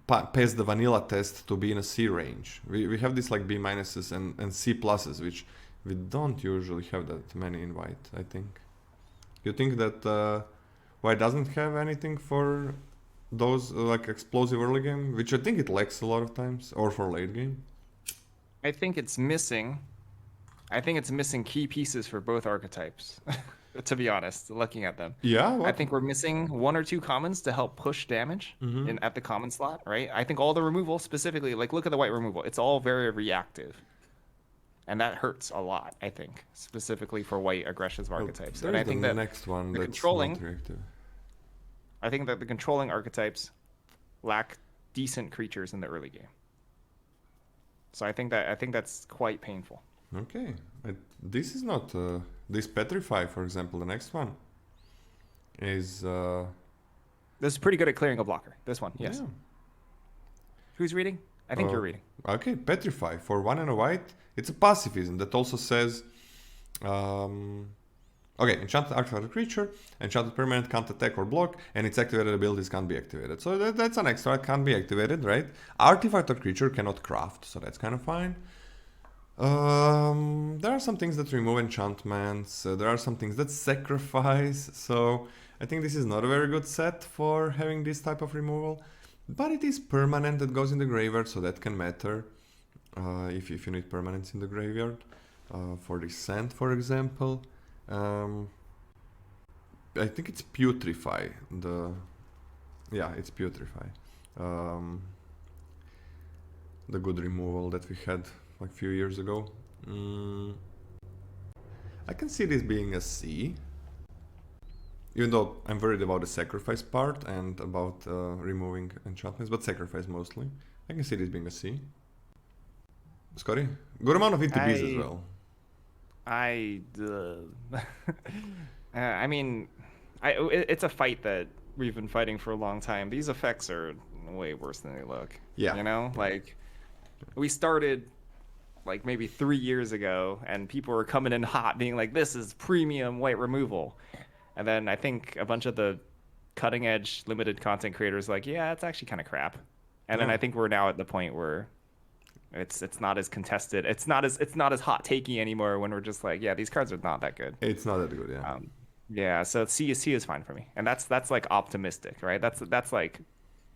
past the vanilla test to be in a C range. We have these like B- and C+, which we don't usually have that many in white, I think. You think that white doesn't have anything for those like explosive early game, which I think it lacks a lot of times, or for late game?
I think it's missing I think it's missing key pieces for both archetypes, to be honest, looking at them.
Yeah,
I
what?
think we're missing 1 or 2 commons to help push damage in at the common slot, right? I think all the removal specifically, like look at the white removal, it's all very reactive. And that hurts a lot, I think, specifically for white aggressive archetypes. And I
There's
think
the
that
next one
the
that's
controlling,
not reactive.
I think that the controlling archetypes lack decent creatures in the early game. So I think that's quite painful.
Okay, this is not this Petrify, for example. The next one is
This is pretty good at clearing a blocker. This one, yes.
yeah.
Who's reading? I think you're reading.
Okay, Petrify for 1 and a white. It's a pacifism that also says, okay, enchanted artifact creature, enchanted permanent can't attack or block, and its activated abilities can't be activated. So that's an extra, it can't be activated, right? Artifact or creature cannot craft, so that's kind of fine. There are some things that remove enchantments, there are some things that sacrifice, so I think this is not a very good set for having this type of removal. But it is permanent that goes in the graveyard, so that can matter if you need permanents in the graveyard. For this sand, for example. I think it's Putrefy. Yeah, it's Putrefy. The good removal that we had like a few years ago. I can see this being a C. Even though I'm worried about the sacrifice part and about removing enchantments, but sacrifice mostly. I can see this being a C. Scotty? Good amount of ETBs as well.
I mean, it's a fight that we've been fighting for a long time. These effects are way worse than they look.
Yeah.
You know, like we started like maybe 3 years ago, and people were coming in hot, being like, "This is premium white removal." And then I think a bunch of the cutting edge limited content creators like, yeah, it's actually kind of crap. And then I think we're now at the point where it's not as contested. It's not as hot takey anymore when we're just like, yeah, these cards are not that good.
It's not that good, yeah.
Yeah, so C is fine for me. And that's like optimistic, right? That's like,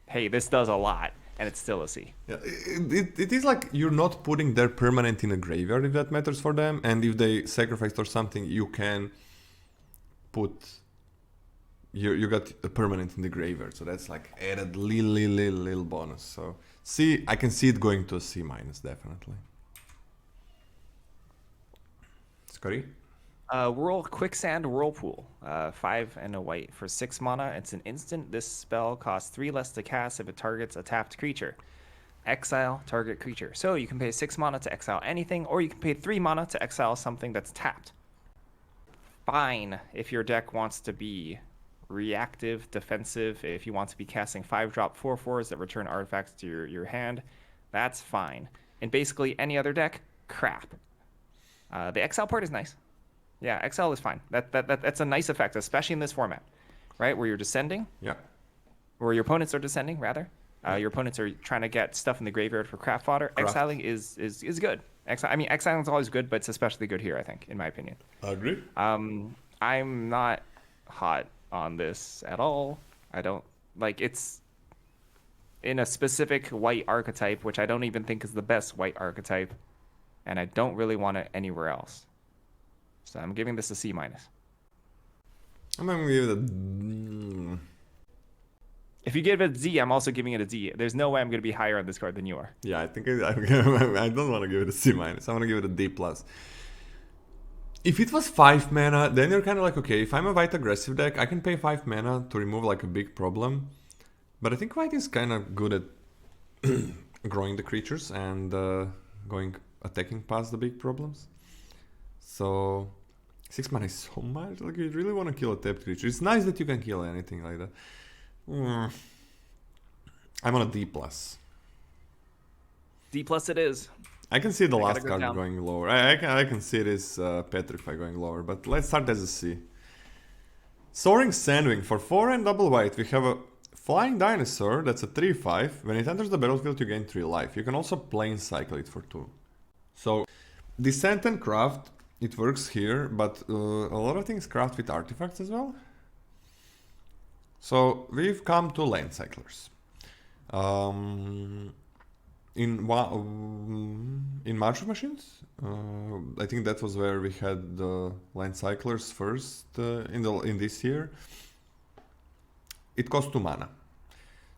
hey, this does a lot and it's still a C.
Yeah, it is like you're not putting their permanent in a graveyard if that matters for them, and if they sacrificed or something, you can put you got a permanent in the graveyard, so that's like added little bonus. So C, I can see it going to a C minus definitely. Scotty?
Quicksand Whirlpool, 5 and a white for 6 mana. It's an instant. This spell costs 3 less to cast if it targets a tapped creature. Exile target creature. So you can pay 6 mana to exile anything, or you can pay 3 mana to exile something that's tapped. Fine if your deck wants to be reactive, defensive, if you want to be casting 5-drop 4/4s that return artifacts to your hand, that's fine. And basically any other deck, crap. The exile part is nice. Yeah, exile is fine. That's a nice effect, especially in this format, right? Where you're descending.
Yeah.
Where your opponents are descending, rather. Your opponents are trying to get stuff in the graveyard for craft fodder. Exiling is good. Exiling is always good, but it's especially good here, I think, in my opinion.
I agree.
I'm not hot on this at all. I don't like it's in a specific white archetype, which I don't even think is the best white archetype, and I don't really want it anywhere else. So I'm giving this a C minus.
I'm gonna give it a.
If you give it a Z, I'm also giving it a D. There's no way I'm gonna be higher on this card than you are.
Yeah, I think I don't want to give it a C minus. I want to give it a D plus. If it was 5 mana, then you're kind of like, okay, if I'm a white aggressive deck, I can pay 5 mana to remove like a big problem. But I think white is kind of good at growing the creatures and attacking past the big problems. So 6 mana is so much. Like, you really want to kill a tapped creature. It's nice that you can kill anything like that. I'm on a D plus.
D plus it is.
I can see the last
go
card
down.
going lower. I can see this Petrify going lower, but let's start as a C. Soaring Sandwing for 4 and double white. We have a Flying Dinosaur that's a 3/5. When it enters the battlefield, you gain 3 life. You can also plane cycle it for 2. So Descent and Craft, it works here, but a lot of things craft with artifacts as well. So we've come to Land Cyclers. in March of Machines. I think that was where we had the land cyclers first in this year. It costs 2 mana.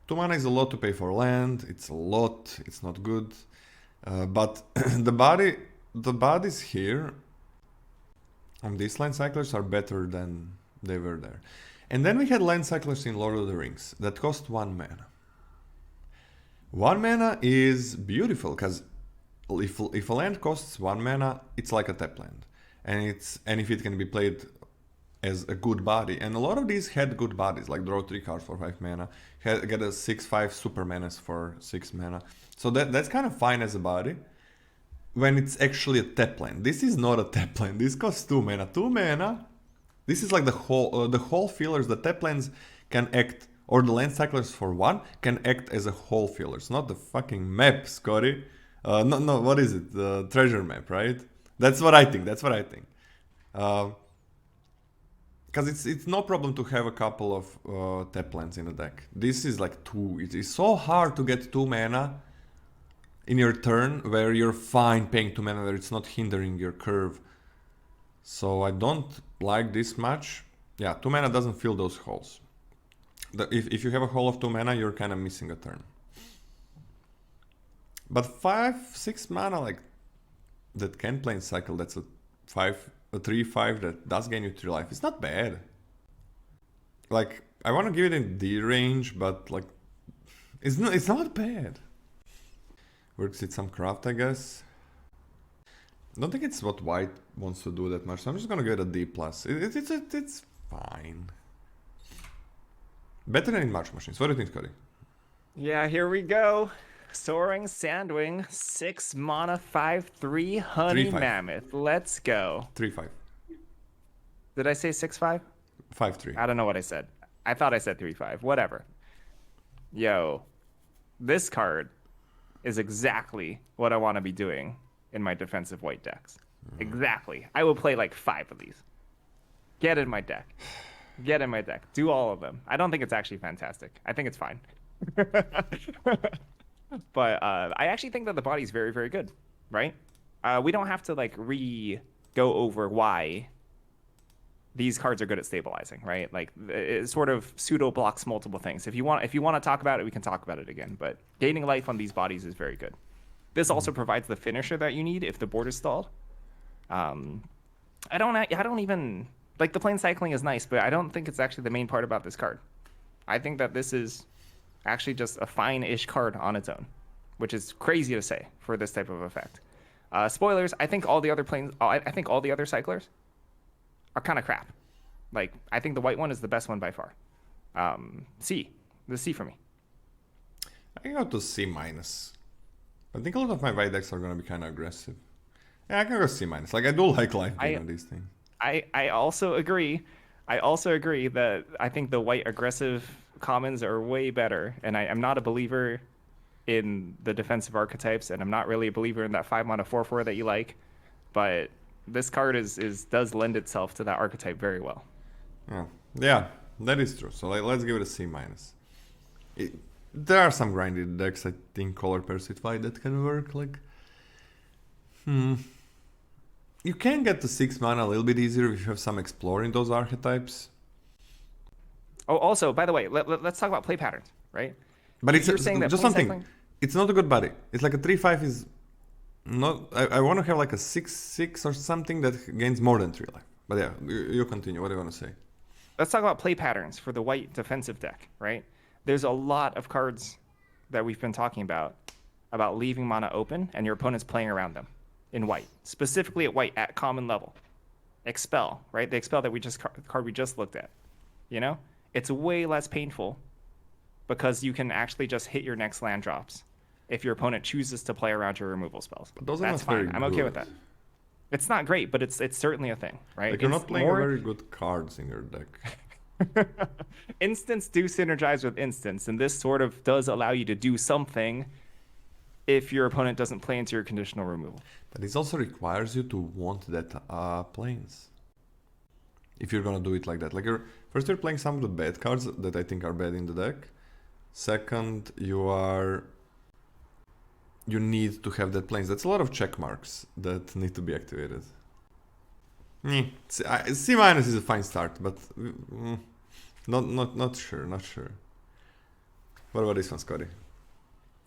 2 mana is a lot to pay for land. It's a lot. It's not good. But the bodies here on these land cyclers are better than they were there. And then we had land cyclers in Lord of the Rings that cost 1 mana. 1 mana is beautiful because if a land costs 1 mana, it's like a tap land, and if it can be played as a good body, and a lot of these had good bodies, like draw 3 cards for 5 mana, get a 6/5 super menace for 6 mana. So that's kind of fine as a body when it's actually a tap land. This is not a tap land. This costs 2 mana. 2 mana. This is like the whole fillers. The tap lands can act, or the land cyclers for 1 can act as a whole fillers, not the fucking map, Scotty. No, what is it? The treasure map, right? That's what I think. Because it's no problem to have a couple of tap lands in the deck. This is like 2. It is so hard to get 2 mana in your turn where you're fine paying 2 mana, where it's not hindering your curve. So I don't like this much. Yeah, 2 mana doesn't fill those holes. If you have a hole of 2 mana, you're kind of missing a turn. But 5/6 mana, like, that can play in cycle, that's a 3/5 that does gain you 3 life. It's not bad. Like, I want to give it in D range, but like, it's not bad. Works with some craft, I guess. Don't think it's what white wants to do that much, so I'm just gonna give it a D+. It's fine. Better than in March Machines. What do you think, Scotty?
Yeah, here we go. Soaring Sandwing, 6 mana, 5/3 Honey
3/5.
Mammoth. Let's go.
3/5.
Did I say 6/5?
5/3.
I don't know what I said. I thought I said 3/5. Whatever. Yo, this card is exactly what I want to be doing in my defensive white decks. Exactly. I will play like 5 of these. Get in my deck. Get in my deck. Do all of them. I don't think it's actually fantastic. I think it's fine. But I actually think that the body's very, very good, right? We don't have to like go over why these cards are good at stabilizing, right? Like it sort of pseudo blocks multiple things. If you want to talk about it, we can talk about it again. But gaining life on these bodies is very good. This also provides the finisher that you need if the board is stalled. I don't even like the plane cycling is nice, but I don't think it's actually the main part about this card. I think that this is actually just a fine-ish card on its own, which is crazy to say for this type of effect. Spoilers, I think all the other cyclers are kind of crap. Like, I think the white one is the best one by far. The C for me.
I can go to C-. I think a lot of my white decks are going to be kind of aggressive. Yeah, I can go C-. Like, I do like life gain on these things.
I also agree. That I think the white aggressive commons are way better, and I'm not a believer in the defensive archetypes, and I'm not really a believer in that 5 mana 4/4 that you like, but this card does lend itself to that archetype very well.
Yeah, that is true. So let's give it a C-. There are some grinded decks, I think, Color Pursuit White that can work. Like, you can get to 6 mana a little bit easier if you have some explore in those archetypes.
Oh, also, by the way, let's talk about play patterns, right?
But it's
You're saying that
just something. It's not a good body. It's like a 3/5 is not. I want to have like a 6/6 or something that gains more than 3 life. But yeah, you continue. What do you want to say?
Let's talk about play patterns for the white defensive deck, right? There's a lot of cards that we've been talking about leaving mana open and your opponent's playing around them in white, specifically at white at common level. Expel, right? The Expel that card we just looked at. You know, it's way less painful because you can actually just hit your next land drops if your opponent chooses to play around your removal spells.
But those
That's
are not
fine.
very
I'm okay
good.
with that. It's not great, but it's certainly a thing, right?
Like, you're not playing very good cards in your deck.
Instants do synergize with instants, and this sort of does allow you to do something if your opponent doesn't play into your conditional removal.
But this also requires you to want that planes. If you're gonna do it like that. Like, you're playing some of the bad cards that I think are bad in the deck. Second, you are you need to have that planes. That's a lot of check marks that need to be activated. C minus is a fine start, but not sure. What about this one, Scotty?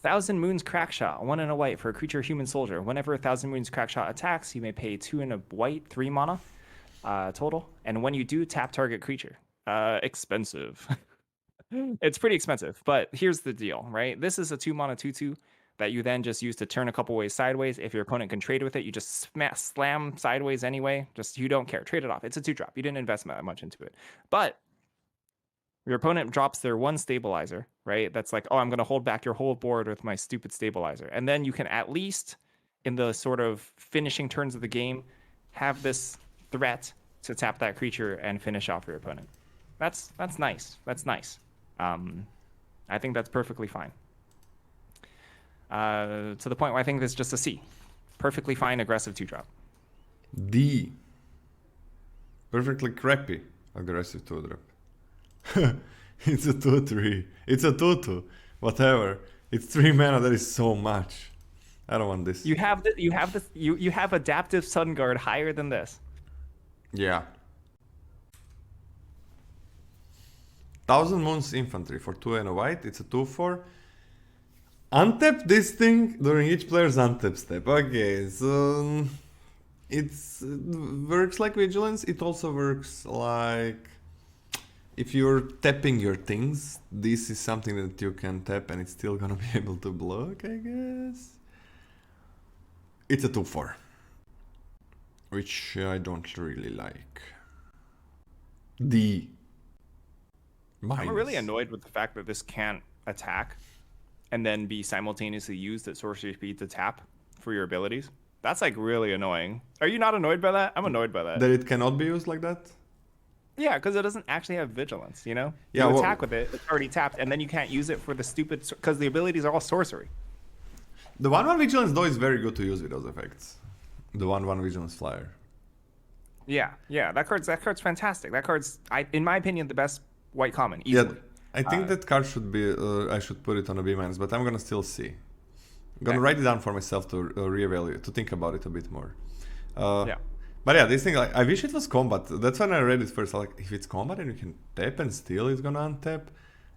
Thousand Moons Crackshot, 1 and a white for a creature human soldier. Whenever a Thousand Moons Crackshot attacks, you may pay 2 and a white, 3 mana total. And when you do, tap target creature. Expensive. It's pretty expensive, but here's the deal, right? This is a 2 mana 2/2 that you then just use to turn a couple ways sideways. If your opponent can trade with it, you just slam sideways anyway. Just you don't care. Trade it off. It's a 2-drop. You didn't invest that much into it. But your opponent drops their 1 stabilizer, right? That's like, oh, I'm going to hold back your whole board with my stupid stabilizer. And then you can at least, in the sort of finishing turns of the game, have this threat to tap that creature and finish off your opponent. That's nice. That's nice. I think that's perfectly fine. To the point where I think this is just a C. Perfectly fine, aggressive 2-drop.
D. Perfectly crappy, aggressive 2-drop. It's a 2/3. It's a 2/2. Whatever. It's 3 mana. That is so much. I don't want this.
You have adaptive Sun Guard higher than this.
Yeah. Thousand Moons Infantry for 2 and a white. It's a 2/4. Untap this thing during each player's untap step. Okay, so it works like Vigilance. It also works like if you're tapping your things, this is something that you can tap and it's still gonna be able to block, I guess. It's a 2/4, which I don't really like. D. Minus.
I'm really annoyed with the fact that this can't attack and then be simultaneously used at sorcery speed to tap for your abilities. That's like really annoying. Are you not annoyed by that? I'm annoyed by that.
That it cannot be used like that?
Yeah, because it doesn't actually have vigilance, you know?
Yeah,
you attack with it, it's already tapped, and then you can't use it for the stupid... Because the abilities are all sorcery.
The 1/1 Vigilance though is very good to use with those effects. The 1/1 Vigilance Flyer.
Yeah, that card's fantastic. That card's, in my opinion, the best white common, easily.
Yeah, I think that card should be... I should put it on a B-, but I'm gonna still see. I'm gonna write it down for myself to reevaluate, to think about it a bit more.
Yeah.
But yeah, this thing, like, I wish it was combat. That's when I read it first. Like, if it's combat and you can tap and still it's gonna untap,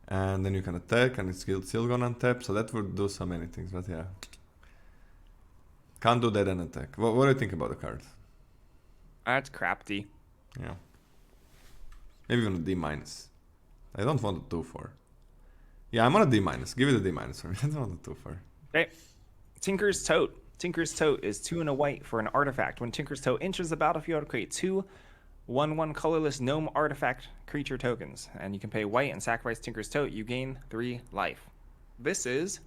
and then you can attack and it's still gonna untap, so that would do so many things. But yeah, can't do that and attack. What do you think about the card?
That's crafty.
Yeah, maybe even a D-. I don't want a 2/4. Yeah, I'm on a D-. Give it a D- for me. I don't want a 2/4.
Okay. Tinker's Tote. Tinker's Tote is 2 and a white for an artifact. When Tinker's Tote enters the battlefield, create 2 1/1 colorless gnome artifact creature tokens. And you can pay white and sacrifice Tinker's Tote. You gain 3 life. This is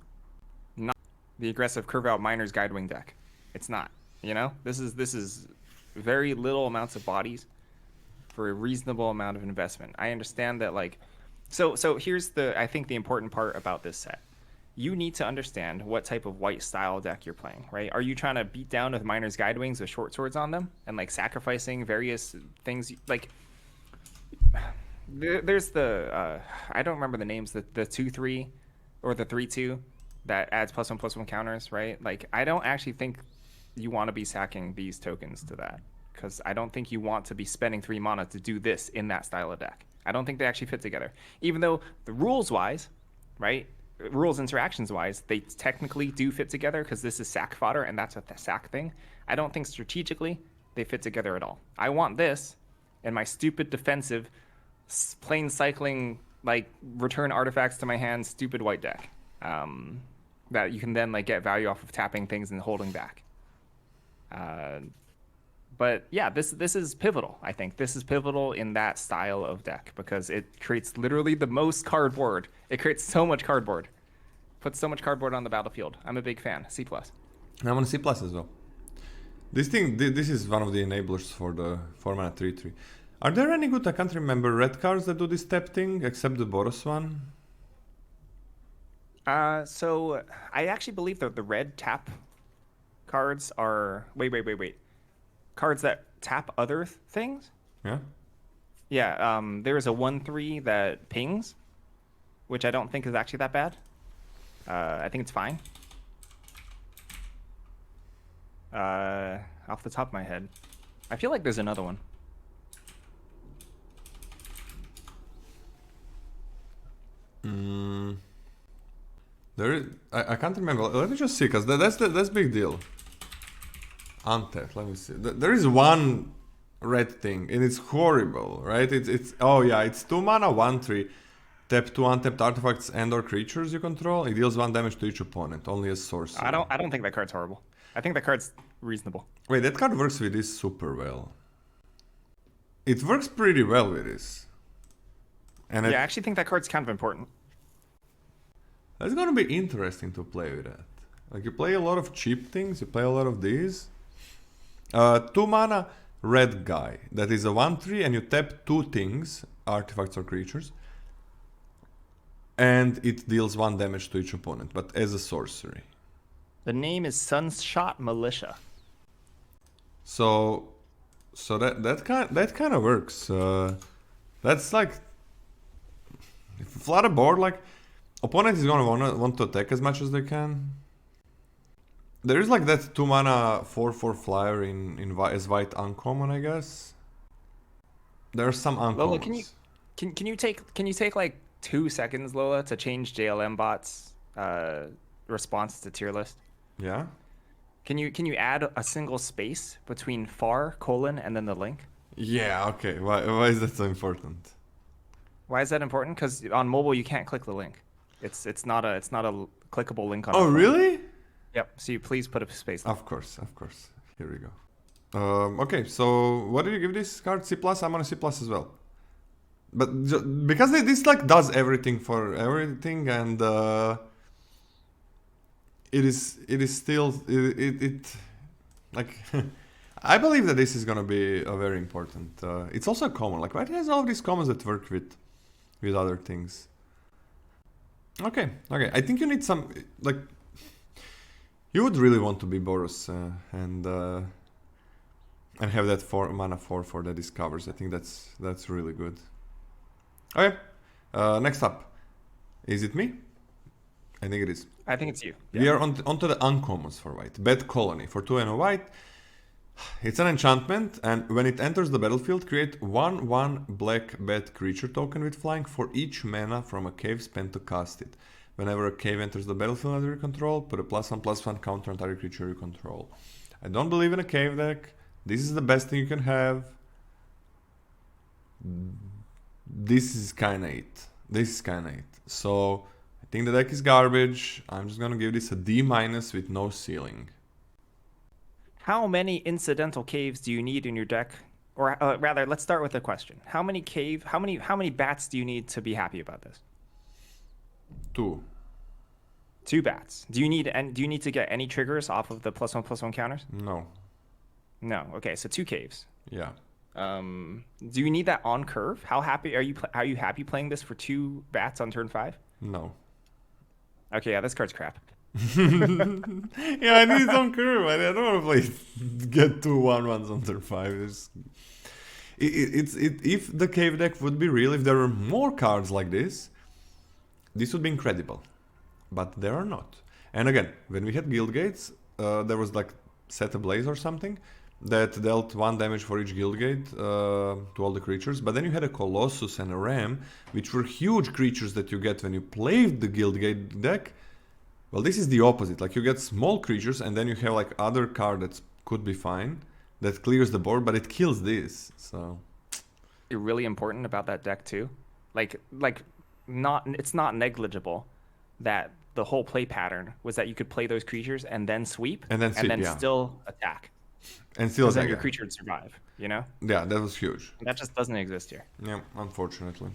not the aggressive Curve Out Miner's Guidewing deck. It's not. You know? This is very little amounts of bodies for a reasonable amount of investment. I understand that, like... So here's I think the important part about this set. You need to understand what type of white style deck you're playing, right? Are you trying to beat down with Miner's Guidewings with short swords on them and like sacrificing various things? Like there's the I don't remember the names, the 2/3 or the 3/2 that adds +1/+1 counters, right? Like I don't actually think you want to be sacking these tokens to that, because I don't think you want to be spending 3 mana to do this in that style of deck. I don't think they actually fit together, even though the rules wise, right? Rules interactions wise, they technically do fit together because this is sack fodder and that's a sack thing. I don't think strategically they fit together at all. I want this in my stupid defensive plane cycling, like return artifacts to my hand, stupid white deck that you can then like get value off of tapping things and holding back. But yeah, this is pivotal. I think this is pivotal in that style of deck because it creates literally the most cardboard. It creates so much cardboard. Puts so much cardboard on the battlefield. I'm a big fan. C+.
I'm on C+ as well. This is one of the enablers for the 4-mana 3/3. Are there any good, I can't remember, red cards that do this tap thing except the Boros one?
So I actually believe that the red tap cards are... Wait. Cards that tap other things?
Yeah?
Yeah, there is a 1/3 that pings, which I don't think is actually that bad. I think it's fine. Off the top of my head. I feel like there's another one.
I can't remember. Let me just see, because that's big deal. Untapped. Let me see. There is one red thing, and it's horrible, right? It's oh yeah, it's 2 mana, 1/3. Tap 2 untapped artifacts and/or creatures you control. It deals 1 damage to each opponent, only as sorcery.
I don't think that card's horrible. I think that card's reasonable.
Wait, that card works with this super well. It works pretty well with this. And
yeah, I actually think that card's kind of important.
That's gonna be interesting to play with that. Like, you play a lot of cheap things, you play a lot of these. 2 mana red guy. That is a 1/3, and you tap 2 things, artifacts or creatures. And it deals 1 damage to each opponent, but as a sorcery.
The name is Sunshot Militia.
So that kind of works. That's like, if you flood a board, like, opponent is gonna want to attack as much as they can. There is like that 2 mana 4/4 flyer as white uncommon, I guess. There are some uncommons.
Lola, can you take like 2 seconds, Lola, to change JLM bot's response to tier list?
Yeah.
Can you add a single space between far : and then the link?
Yeah. Okay. Why is that so important?
Why is that important? Because on mobile you can't click the link. It's not a clickable link on.
Oh really?
Yep. So you please put a space.
Of course. Here we go. Okay. So what do you give this card? C+? I'm on a C+ as well. But because this like does everything for everything, and it is still like I believe that this is gonna be a very important. It's also common. Like, why it has all of these commons that work with other things. Okay. I think you need some, like, you would really want to be Boros and have that 4 mana 4/4 that discovers. I think that's really good. Okay. Next up, is it me? I think it is.
I think it's you. Yeah.
We are onto the uncommons for white. Bad Colony for 2 and a white. It's an enchantment, and when it enters the battlefield, create 1/1 black bad creature token with flying for each mana from a cave spent to cast it. Whenever a cave enters the battlefield under your control, put a +1/+1 counter on target creature you control. I don't believe in a cave deck. This is the best thing you can have. This is kinda it. So I think the deck is garbage. I'm just gonna give this a D- with no ceiling.
How many incidental caves do you need in your deck? Or rather, let's start with a question. How many bats do you need to be happy about this?
2.
2 bats. Do you need to get any triggers off of the +1/+1 counters?
No.
No. Okay, so 2 caves.
Yeah.
Do you need that on curve? How happy are you happy playing this for 2 bats on turn 5?
No.
Okay, yeah, this card's crap.
Yeah, I need it on curve. I don't want to play get 2 1/1s on turn 5. If the cave deck would be real, if there were more cards like this would be incredible. But there are not. And again, when we had Guild Gates, there was like Set Ablaze or something that dealt 1 damage for each Guild Gate to all the creatures. But then you had a Colossus and a Ram, which were huge creatures that you get when you played the Guild Gate deck. Well, this is the opposite. Like, you get small creatures, and then you have like other card that could be fine, that clears the board, but it kills this. So
Really important about that deck too. It's not negligible that the whole play pattern was that you could play those creatures and then sweep
and then yeah.
still attack.
And still
then your creature would survive, you know?
Yeah, that was huge.
That just doesn't exist here.
Yeah, unfortunately.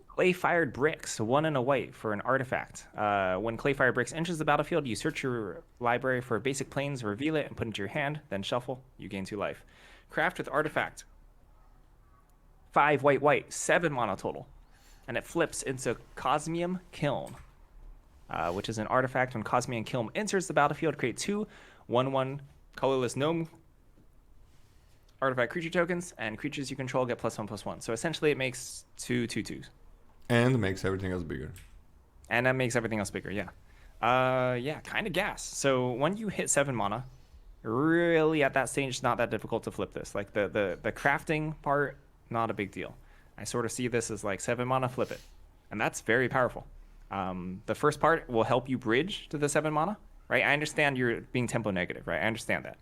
Clay-fired bricks, 1 and a white for an artifact. When clay-fired bricks enters the battlefield, you search your library for basic planes, reveal it, and put it into your hand, then shuffle. You gain 2 life. Craft with artifact. 5 white, 7 mana total. And it flips into Cosmium Kiln, which is an artifact. When Cosmium Kiln enters the battlefield, create 2 1/1 colorless gnome artifact creature tokens, and creatures you control get +1/+1. So essentially it makes 2 2/2s.
And makes everything else bigger.
And that makes everything else bigger, yeah. Yeah, kind of gas. So when you hit 7 mana, Really, at that stage, it's not that difficult to flip this. Like the crafting part, not a big deal. I sort of see this as like 7 mana, flip it. And that's very powerful. The first part will help you bridge to the 7 mana, right? I understand you're being tempo negative, right? I understand that.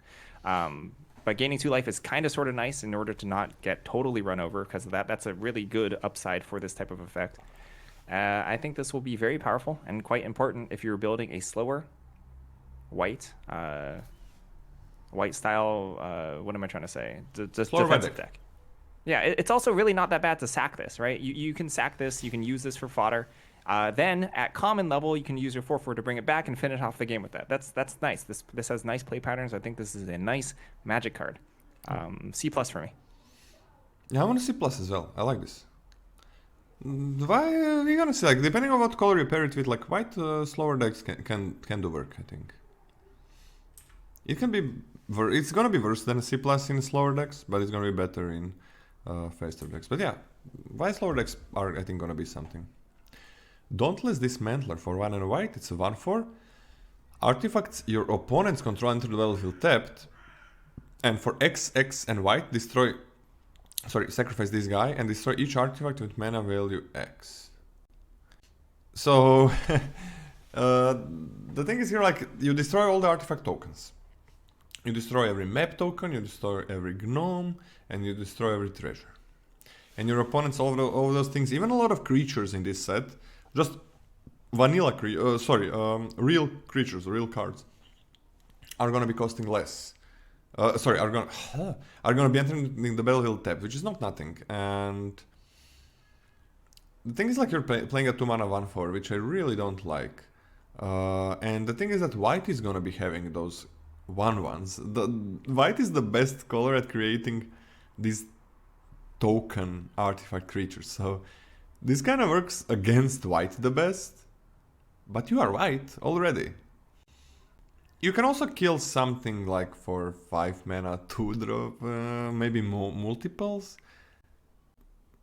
But gaining 2 life is kind of sort of nice in order to not get totally run over because of that. That's a really good upside for this type of effect. I think this will be very powerful and quite important if you're building a slower white style, what am I trying to say? Just defensive deck. Yeah, it's also really not that bad to sack this, right? You can sack this, you can use this for fodder. Then at common level, you can use your 4/4 to bring it back and finish off the game with that. That's nice. This has nice play patterns. I think this is a nice Magic card. C+ for me.
Yeah, I want to C+ as well. I like this. Why are you gonna say, like, depending on what color you pair it with, like white slower decks can do work, I think. It can be it's gonna be worse than a C+ in slower decks, but it's gonna be better in faster decks. But yeah, white slower decks are, I think, gonna be something. Dauntless Dismantler for 1 and white, it's a 1/4. Artifacts your opponents control enter the battlefield tapped, and for X, and white, sacrifice this guy and destroy each artifact with mana value X. So, the thing is here, like, you destroy all the artifact tokens. You destroy every map token, you destroy every gnome, and you destroy every treasure. And your opponents, all those things, even a lot of creatures in this set, just vanilla real creatures, real cards, are gonna be costing less. Are gonna be entering the battlefield tapped, which is not nothing. And the thing is, like, you're playing a 2 mana 1/4, which I really don't like. And the thing is that white is gonna be having those 1/1s. The white is the best color at creating these token artifact creatures. So this kind of works against white the best. But you are white already. You can also kill something like for 5 mana 2-drop, maybe multiples.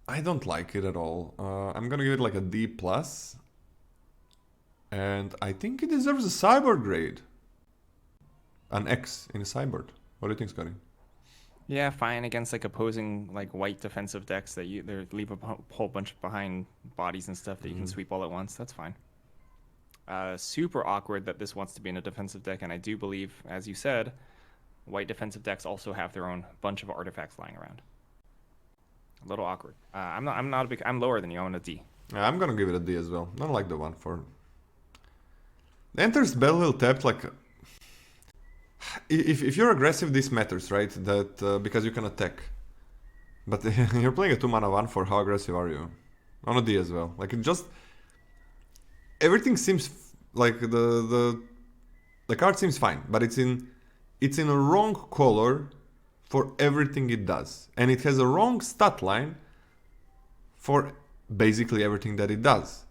I don't like it at all. I'm gonna give it like a D+. And I think it deserves a sideboard grade. An X in a sideboard. What do you think, Scotty?
Yeah, fine against like opposing like white defensive decks that they leave a whole bunch behind bodies and stuff that you can sweep all at once. That's fine. Super awkward that this wants to be in a defensive deck, and I do believe, as you said, white defensive decks also have their own bunch of artifacts lying around. A little awkward. I'm lower than you. I'm on a D.
Yeah, I'm gonna give it a D as well. I don't like the 1/4. Enters battlefield tapped, like, if you're aggressive, this matters, right? That because you can attack. But you're playing a 2 mana 1/4. How aggressive are you? On a D as well. Like, it just, everything seems like the card seems fine, but it's in a wrong color for everything it does, and it has a wrong stat line for basically everything that it does.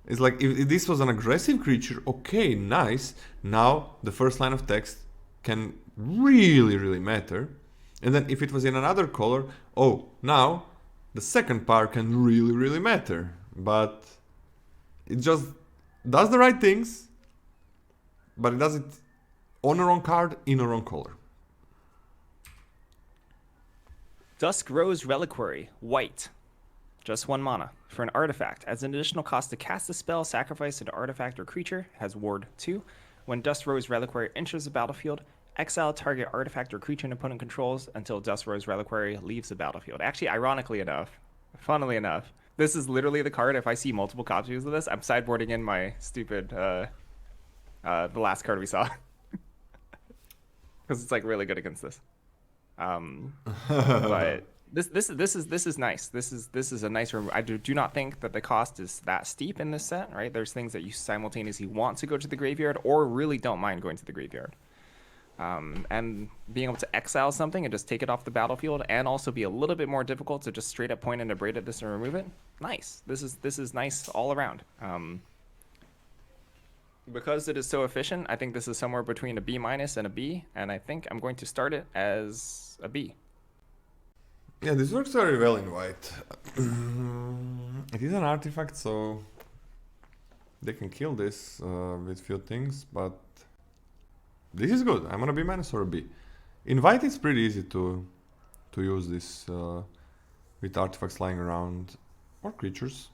It's like, if this was an aggressive creature, okay, nice. Now the first line of text can really matter, and then if it was in another color, oh, now the second part can really matter. But it just does the right things, but it does it on a wrong card in a wrong color.
Dusk Rose Reliquary, white. Just 1 mana. For an artifact, as an additional cost to cast a spell, sacrifice an artifact or creature, has ward 2. When Dusk Rose Reliquary enters the battlefield, exile target artifact or creature an opponent controls until Dusk Rose Reliquary leaves the battlefield. Actually, ironically enough, funnily enough, this is literally the card, if I see multiple copies of this, I'm sideboarding in my stupid, the last card we saw. Because it's like really good against this. But this is nice. This is a nice room. I do not think that the cost is that steep in this set, right? There's things that you simultaneously want to go to the graveyard or really don't mind going to the graveyard. And being able to exile something and just take it off the battlefield, and also be a little bit more difficult to just straight up point and abrade at this and remove it. Nice. This is nice all around. Because it is so efficient, I think this is somewhere between a B- and a B, and I think I'm going to start it as a B.
Yeah, this works very well in white. It is an artifact, so they can kill this with few things, but This is good. I'm gonna B minus or a B. Invite is pretty easy to use this with artifacts lying around or creatures.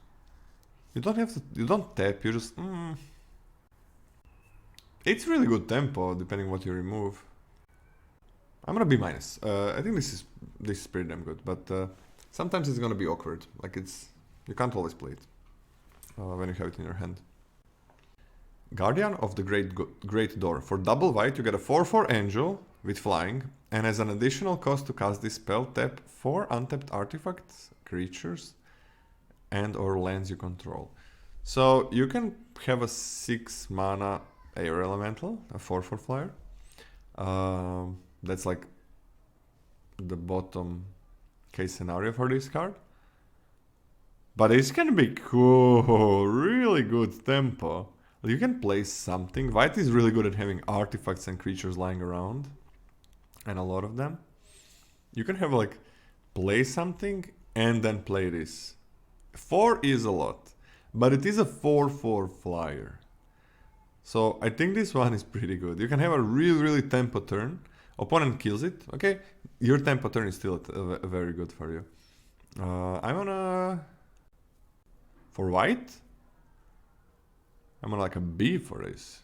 You don't have to. You don't tap. You just. It's really good tempo depending what you remove. I'm gonna B minus. I think this is pretty damn good, but sometimes it's gonna be awkward. Like you can't always play it when you have it in your hand. Guardian of the Great Door. For double white, you get a 4/4 angel with flying, and as an additional cost to cast this spell, tap 4 untapped artifacts, creatures, and/or lands you control. So you can have a 6 mana air elemental, a 4/4 flyer. That's like the bottom case scenario for this card. But it's gonna be cool, really good tempo. You can play something. White is really good at having artifacts and creatures lying around, and a lot of them. You can have like play something and then play this. 4 is a lot, but it is a 4/4 flyer. So I think this one is pretty good. You can have a really tempo turn. Opponent kills it. Okay, your tempo turn is still very good for you. I'm gonna for white. I'm on like a B for this.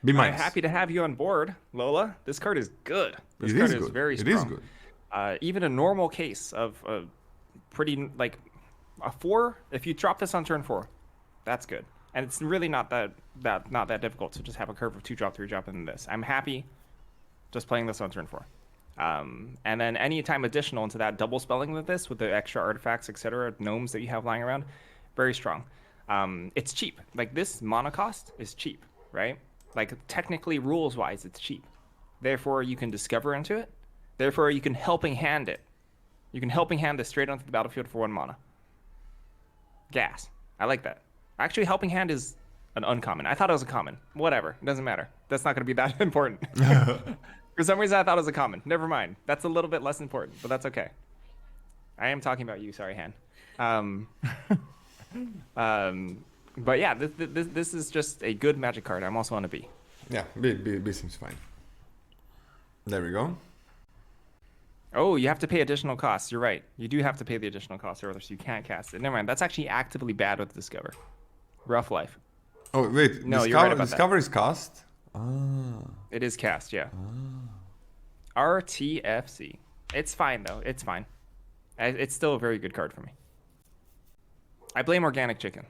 B minus.
I'm happy to have you on board, Lola. This card is good. This
It
card
is
is
good.
very
It
strong.
is good.
Even a normal case of a pretty like a 4. If you drop this on turn 4, that's good. And it's really not that difficult to just have a curve of 2 drop, 3 drop, and this. I'm happy just playing this on turn 4. And then anytime additional into that, double spelling with this, with the extra artifacts, etc., gnomes that you have lying around, very strong. It's cheap. Like this mana cost is cheap, right? Like technically rules wise, it's cheap. Therefore, you can discover into it. Therefore, you can helping hand it. You can helping hand this straight onto the battlefield for 1 mana. Gas. I like that. Actually, helping hand is an uncommon. I thought it was a common. Whatever. It doesn't matter. That's not going to be that important. For some reason, I thought it was a common. Never mind. That's a little bit less important, but that's okay. I am talking about you. Sorry, Han. But yeah, this is just a good Magic card. I'm also on a B.
Yeah, B seems fine. There we go.
Oh, you have to pay additional costs. You're right. You do have to pay the additional costs, or else you can't cast it. Never mind. That's actually actively bad with Discover. Rough life.
Oh wait,
No, you're right about
Discover is cast.
It is cast, yeah. RTFC. It's fine though. It's fine. It's still a very good card for me. I blame Organic Chicken.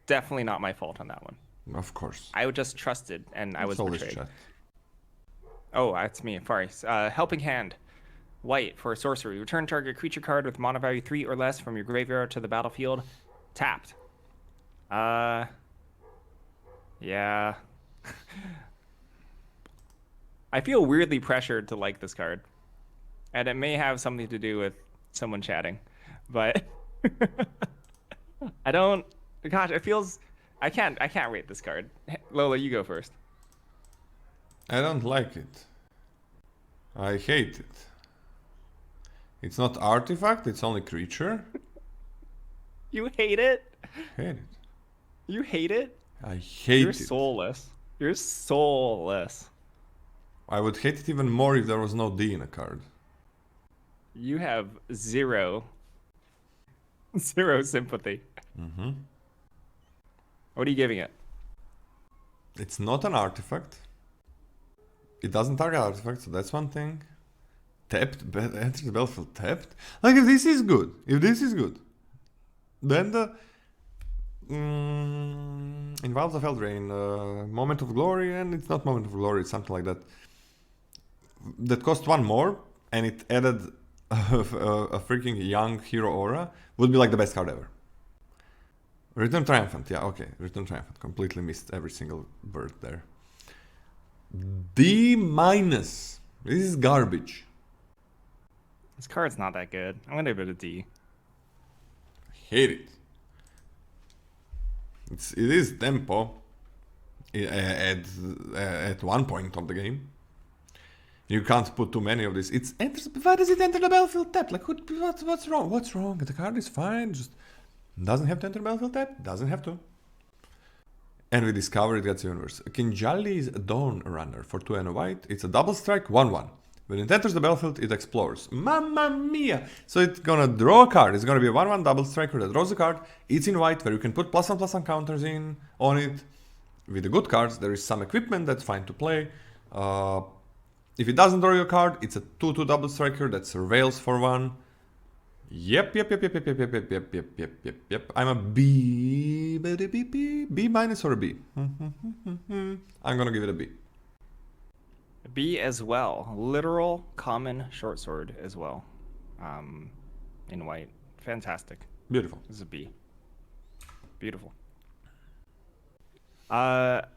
Definitely not my fault on that one.
Of course.
I just trusted and I was betrayed.
Chat.
Oh, that's me. Sorry. Helping Hand. White for a sorcery. Return target creature card with mana value 3 or less from your graveyard to the battlefield. Tapped. Yeah. I feel weirdly pressured to like this card. And it may have something to do with someone chatting. But I don't... Gosh, it feels... I can't rate this card. Lola, you go first.
I don't like it. I hate it. It's not artifact, it's only creature.
You hate it?
Hate it.
You hate it?
I hate
You're
it.
soulless. You're soulless.
I would hate it even more if there was no D in a card.
You have zero sympathy.
Mm-hmm.
What are you giving it?
It's not an artifact. It doesn't target artifacts, so that's one thing. Tapped, enters the battlefield tapped. Like if this is good, then the in Vials of Eldraine, Moment of Glory, and it's not Moment of Glory, it's something like that. That cost 1 more, and it added a freaking young hero aura, would be like the best card ever. Return Triumphant, yeah, okay, Return Triumphant. Completely missed every single bird there. D minus. This is garbage.
This card's not that good. I'm gonna give it a D.
Hate it. It is tempo at one point of the game. You can't put too many of this. It's enters. Why does it enter the battlefield tapped? Like what's wrong? What's wrong? The card is fine. Just doesn't have to enter the battlefield tapped. Doesn't have to. And we discover it gets even worse. Kinjali's Dawn Runner for 2 and a white. It's a double strike, 1/1. When it enters the battlefield, it explores. Mamma mia! So it's gonna draw a card. It's gonna be a 1/1 double striker that draws a card. It's in white, where you can put +1/+1 counters in on it. With the good cards, there is some equipment that's fine to play. If it doesn't draw your card, it's a 2/2 double striker that surveils for 1. Yep. I'm a B minus or a B? I'm gonna give it a B.
B as well. Literal common short sword as well. In white. Fantastic.
Beautiful.
This is a B. Beautiful. Malamet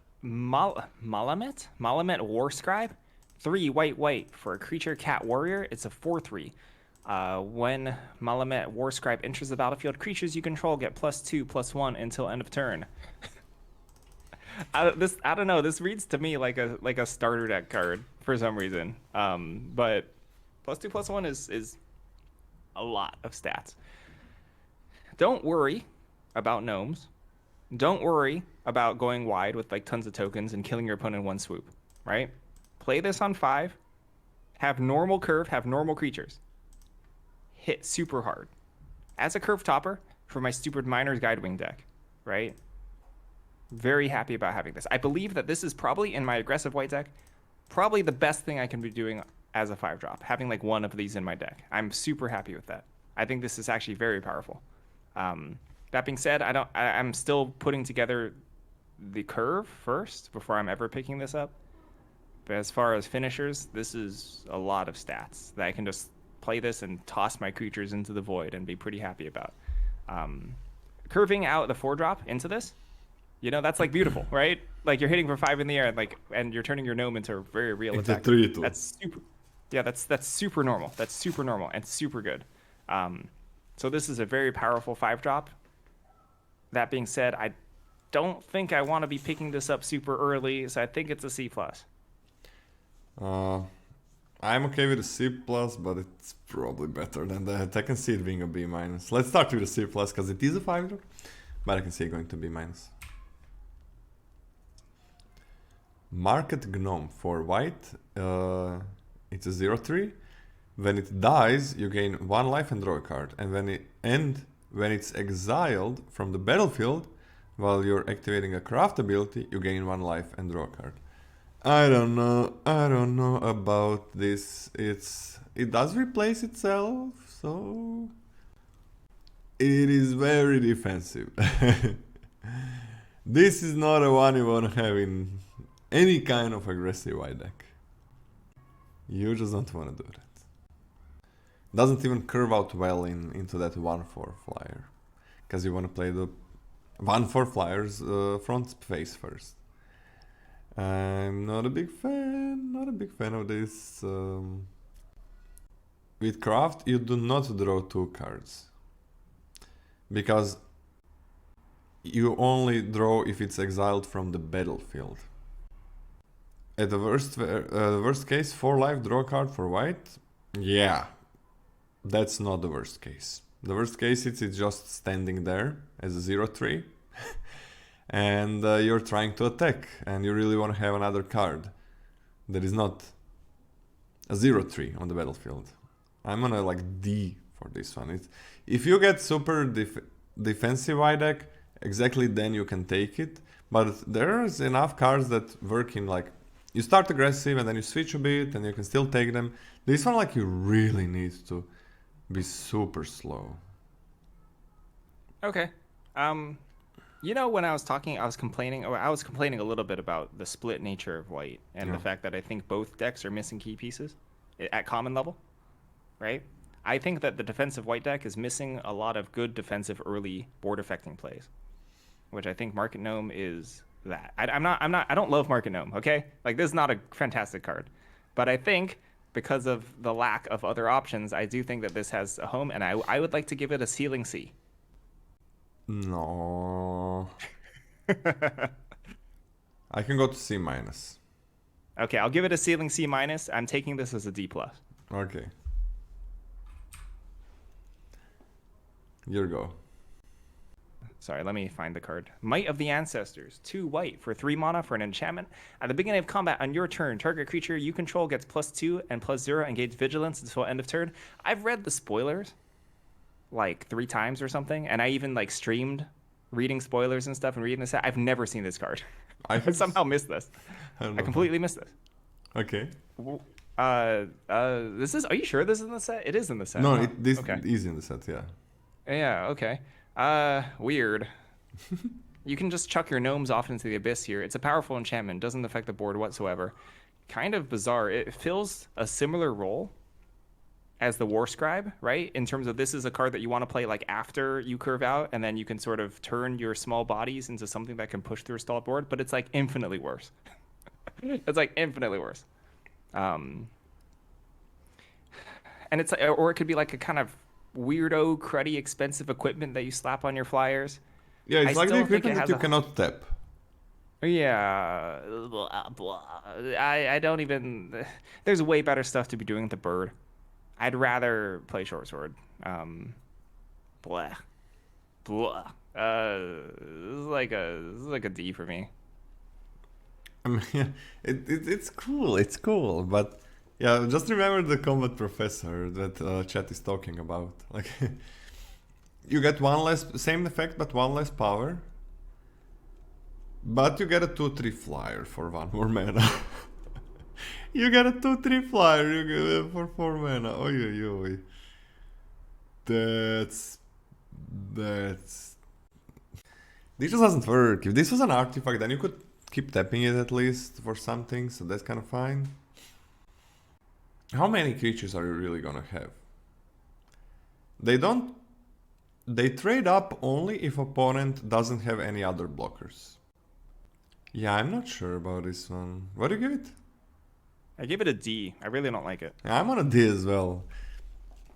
Warscribe. 3 white for a creature cat warrior. It's a 4/3. When Malamet Warscribe enters the battlefield, creatures you control get +2/+1 until end of turn. I don't know. This reads to me like a starter deck card for some reason. But +2/+1 is a lot of stats. Don't worry about gnomes. Don't worry about going wide with like tons of tokens and killing your opponent in one swoop. Right? Play this on 5. Have normal curve. Have normal creatures. Hit super hard. As a curve topper for my stupid Miner's Guidewing deck. Right? Very happy about having this. I believe that this is probably, in my aggressive white deck, probably the best thing I can be doing as a 5-drop, having like one of these in my deck. I'm super happy with that. I think this is actually very powerful. That being said, I'm still putting together the curve first before I'm ever picking this up. But as far as finishers, this is a lot of stats that I can just play this and toss my creatures into the void and be pretty happy about. Curving out the 4-drop into this, you know, that's like beautiful, right? Like you're hitting for 5 in the air, and you're turning your gnome into a very real
it's
attack.
A 3/2.
That's super. Yeah, that's super normal. That's super normal and super good. So this is a very powerful 5-drop. That being said, I don't think I want to be picking this up super early, so I think it's a C+.
I'm okay with a C+, but it's probably better than that. I can see it being a B-. Let's start with a C+, because it is a 5-drop, but I can see it going to B-. Market Gnome for white. It's a 0/3. When it dies, you gain 1 life and draw a card. And when it's exiled from the battlefield, while you're activating a craft ability, you gain 1 life and draw a card. I don't know about this. It does replace itself, so it is very defensive. This is not a one you want to have in any kind of aggressive white deck. You just don't want to do that. Doesn't even curve out well into that 1/4 flyer, because you want to play the 1/4 flyers front face first. I'm not a big fan of this. With craft, you do not draw 2 cards, because you only draw if it's exiled from the battlefield. At the worst case, 4 life, draw a card for white. Yeah, that's not the worst case. The worst case it's just standing there as a 0/3. And you're trying to attack, and you really want to have another card that is not a 0/3 on the battlefield. I'm gonna like D for this one. If you get super defensive white deck, exactly then you can take it. But there's enough cards that work in like, you start aggressive and then you switch a bit and you can still take them. This one like you really need to be super slow.
Okay. You know, when I was talking, I was complaining a little bit about the split nature of white and the fact that I think both decks are missing key pieces at common level, right? I think that the defensive white deck is missing a lot of good defensive early board affecting plays, which I think Market Gnome is that. I don't love Market Gnome, okay? Like, this is not a fantastic card, but I think because of the lack of other options, I do think that this has a home, and I would like to give it a ceiling C.
No. I can go to C-.
Okay, I'll give it a ceiling C-. I'm taking this as a D+.
Okay. Your go.
Sorry, let me find the card. Might of the Ancestors. 2 white for 3 mana for an enchantment. At the beginning of combat on your turn, target creature you control gets +2 and +0 and gains vigilance until end of turn. I've read the spoilers like 3 times or something, and I even like streamed reading spoilers and stuff and reading this. I've never seen this card. I somehow missed this. I completely missed this.
Okay.
This is. Are you sure this is in the set? It is in the set.
No,
huh?
this
Okay.
is in the set, yeah.
Yeah, okay. Weird. You can just chuck your gnomes off into the abyss here. It's a powerful enchantment, doesn't affect the board whatsoever. Kind of bizarre. It fills a similar role as the War Scribe, right? In terms of this is a card that you want to play like after you curve out, and then you can sort of turn your small bodies into something that can push through a stalled board, but it's like infinitely worse. It's like infinitely worse. And it's or it could be like a kind of weirdo, cruddy, expensive equipment that you slap on your flyers.
Yeah, it's
I
like the
still think
equipment
it
that
has
you
a-
cannot tap.
Yeah, blah, blah. I don't even. There's way better stuff to be doing with the bird. I'd rather play short sword. Blah, blah. This is like a D for me.
I mean, yeah, it's cool. It's cool, but yeah, just remember the combat professor that chat is talking about. Like, you get one less, same effect, but one less power. But you get a 2/3 flyer for 1 more mana. You get a 2/3 flyer. You get it for 4 mana. Oy oy oy. That's. This just doesn't work. If this was an artifact, then you could keep tapping it at least for something, so that's kind of fine. How many creatures are you really gonna have? They trade up only if opponent doesn't have any other blockers. Yeah, I'm not sure about this one. What do you give it?
I give it a D. I really don't like it.
Yeah, I'm on a D as well.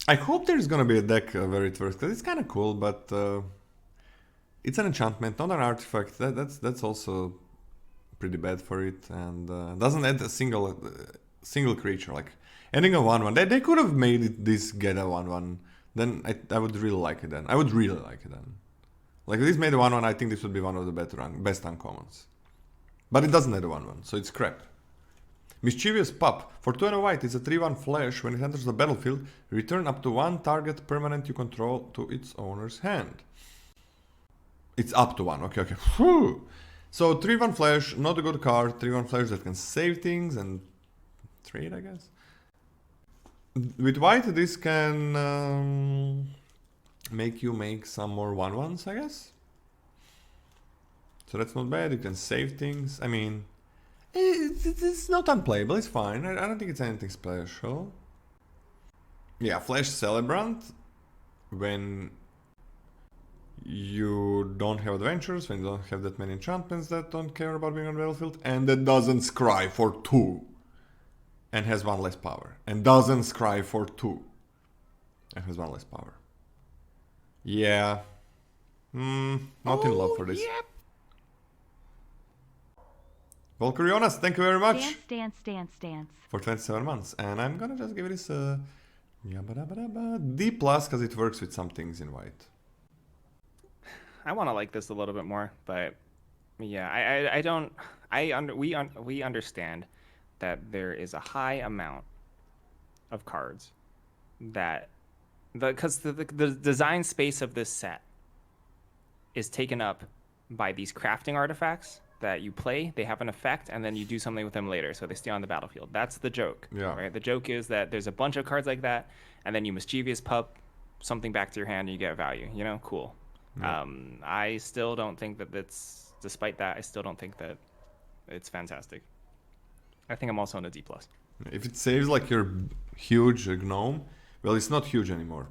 I hope there's gonna be a deck where it works, because it's kind of cool, but it's an enchantment, not an artifact. That's also pretty bad for it, and doesn't add a single creature. Like adding a 1/1, they could have made it this get a 1/1. Then I would really like it. Then I would really like it. Then, like if this made a 1/1, I think this would be one of the best uncommons. But it doesn't add a 1/1, so it's crap. Mischievous Pup. For 2 and a white, it's a 3/1 flash. When it enters the battlefield, return up to 1 target permanent you control to its owner's hand. It's up to 1. Okay. Whew. So 3/1 flash, not a good card. 3/1 flash that can save things and trade, I guess. With white, this can make you make some more 1/1s, I guess. So that's not bad. You can save things. I mean, it's not unplayable. It's fine. I don't think it's anything special. Yeah, Flash Celebrant. When you don't have adventures, when you don't have that many enchantments that don't care about being on the battlefield, and that doesn't scry for 2 and has 1 less power, and doesn't scry for 2 and has 1 less power. Yeah. Not in love for this.
Yep.
Valkyrionas, thank you very much
Dance.
for 27 months. And I'm gonna just give this a D+, because it works with some things in white.
I want to like this a little bit more, but yeah, we understand that there is a high amount of cards that because the design space of this set is taken up by these crafting artifacts that you play. They have an effect, and then you do something with them later, so they stay on the battlefield. That's the joke.
Yeah.
Right. The joke is that there's a bunch of cards like that, and then you mischievous pup something back to your hand, and you get value. You know, cool.
Yeah.
I still don't think that that's. Despite that, I still don't think that it's fantastic. I think I'm also on a D+.
If it saves like your huge gnome, well, it's not huge anymore.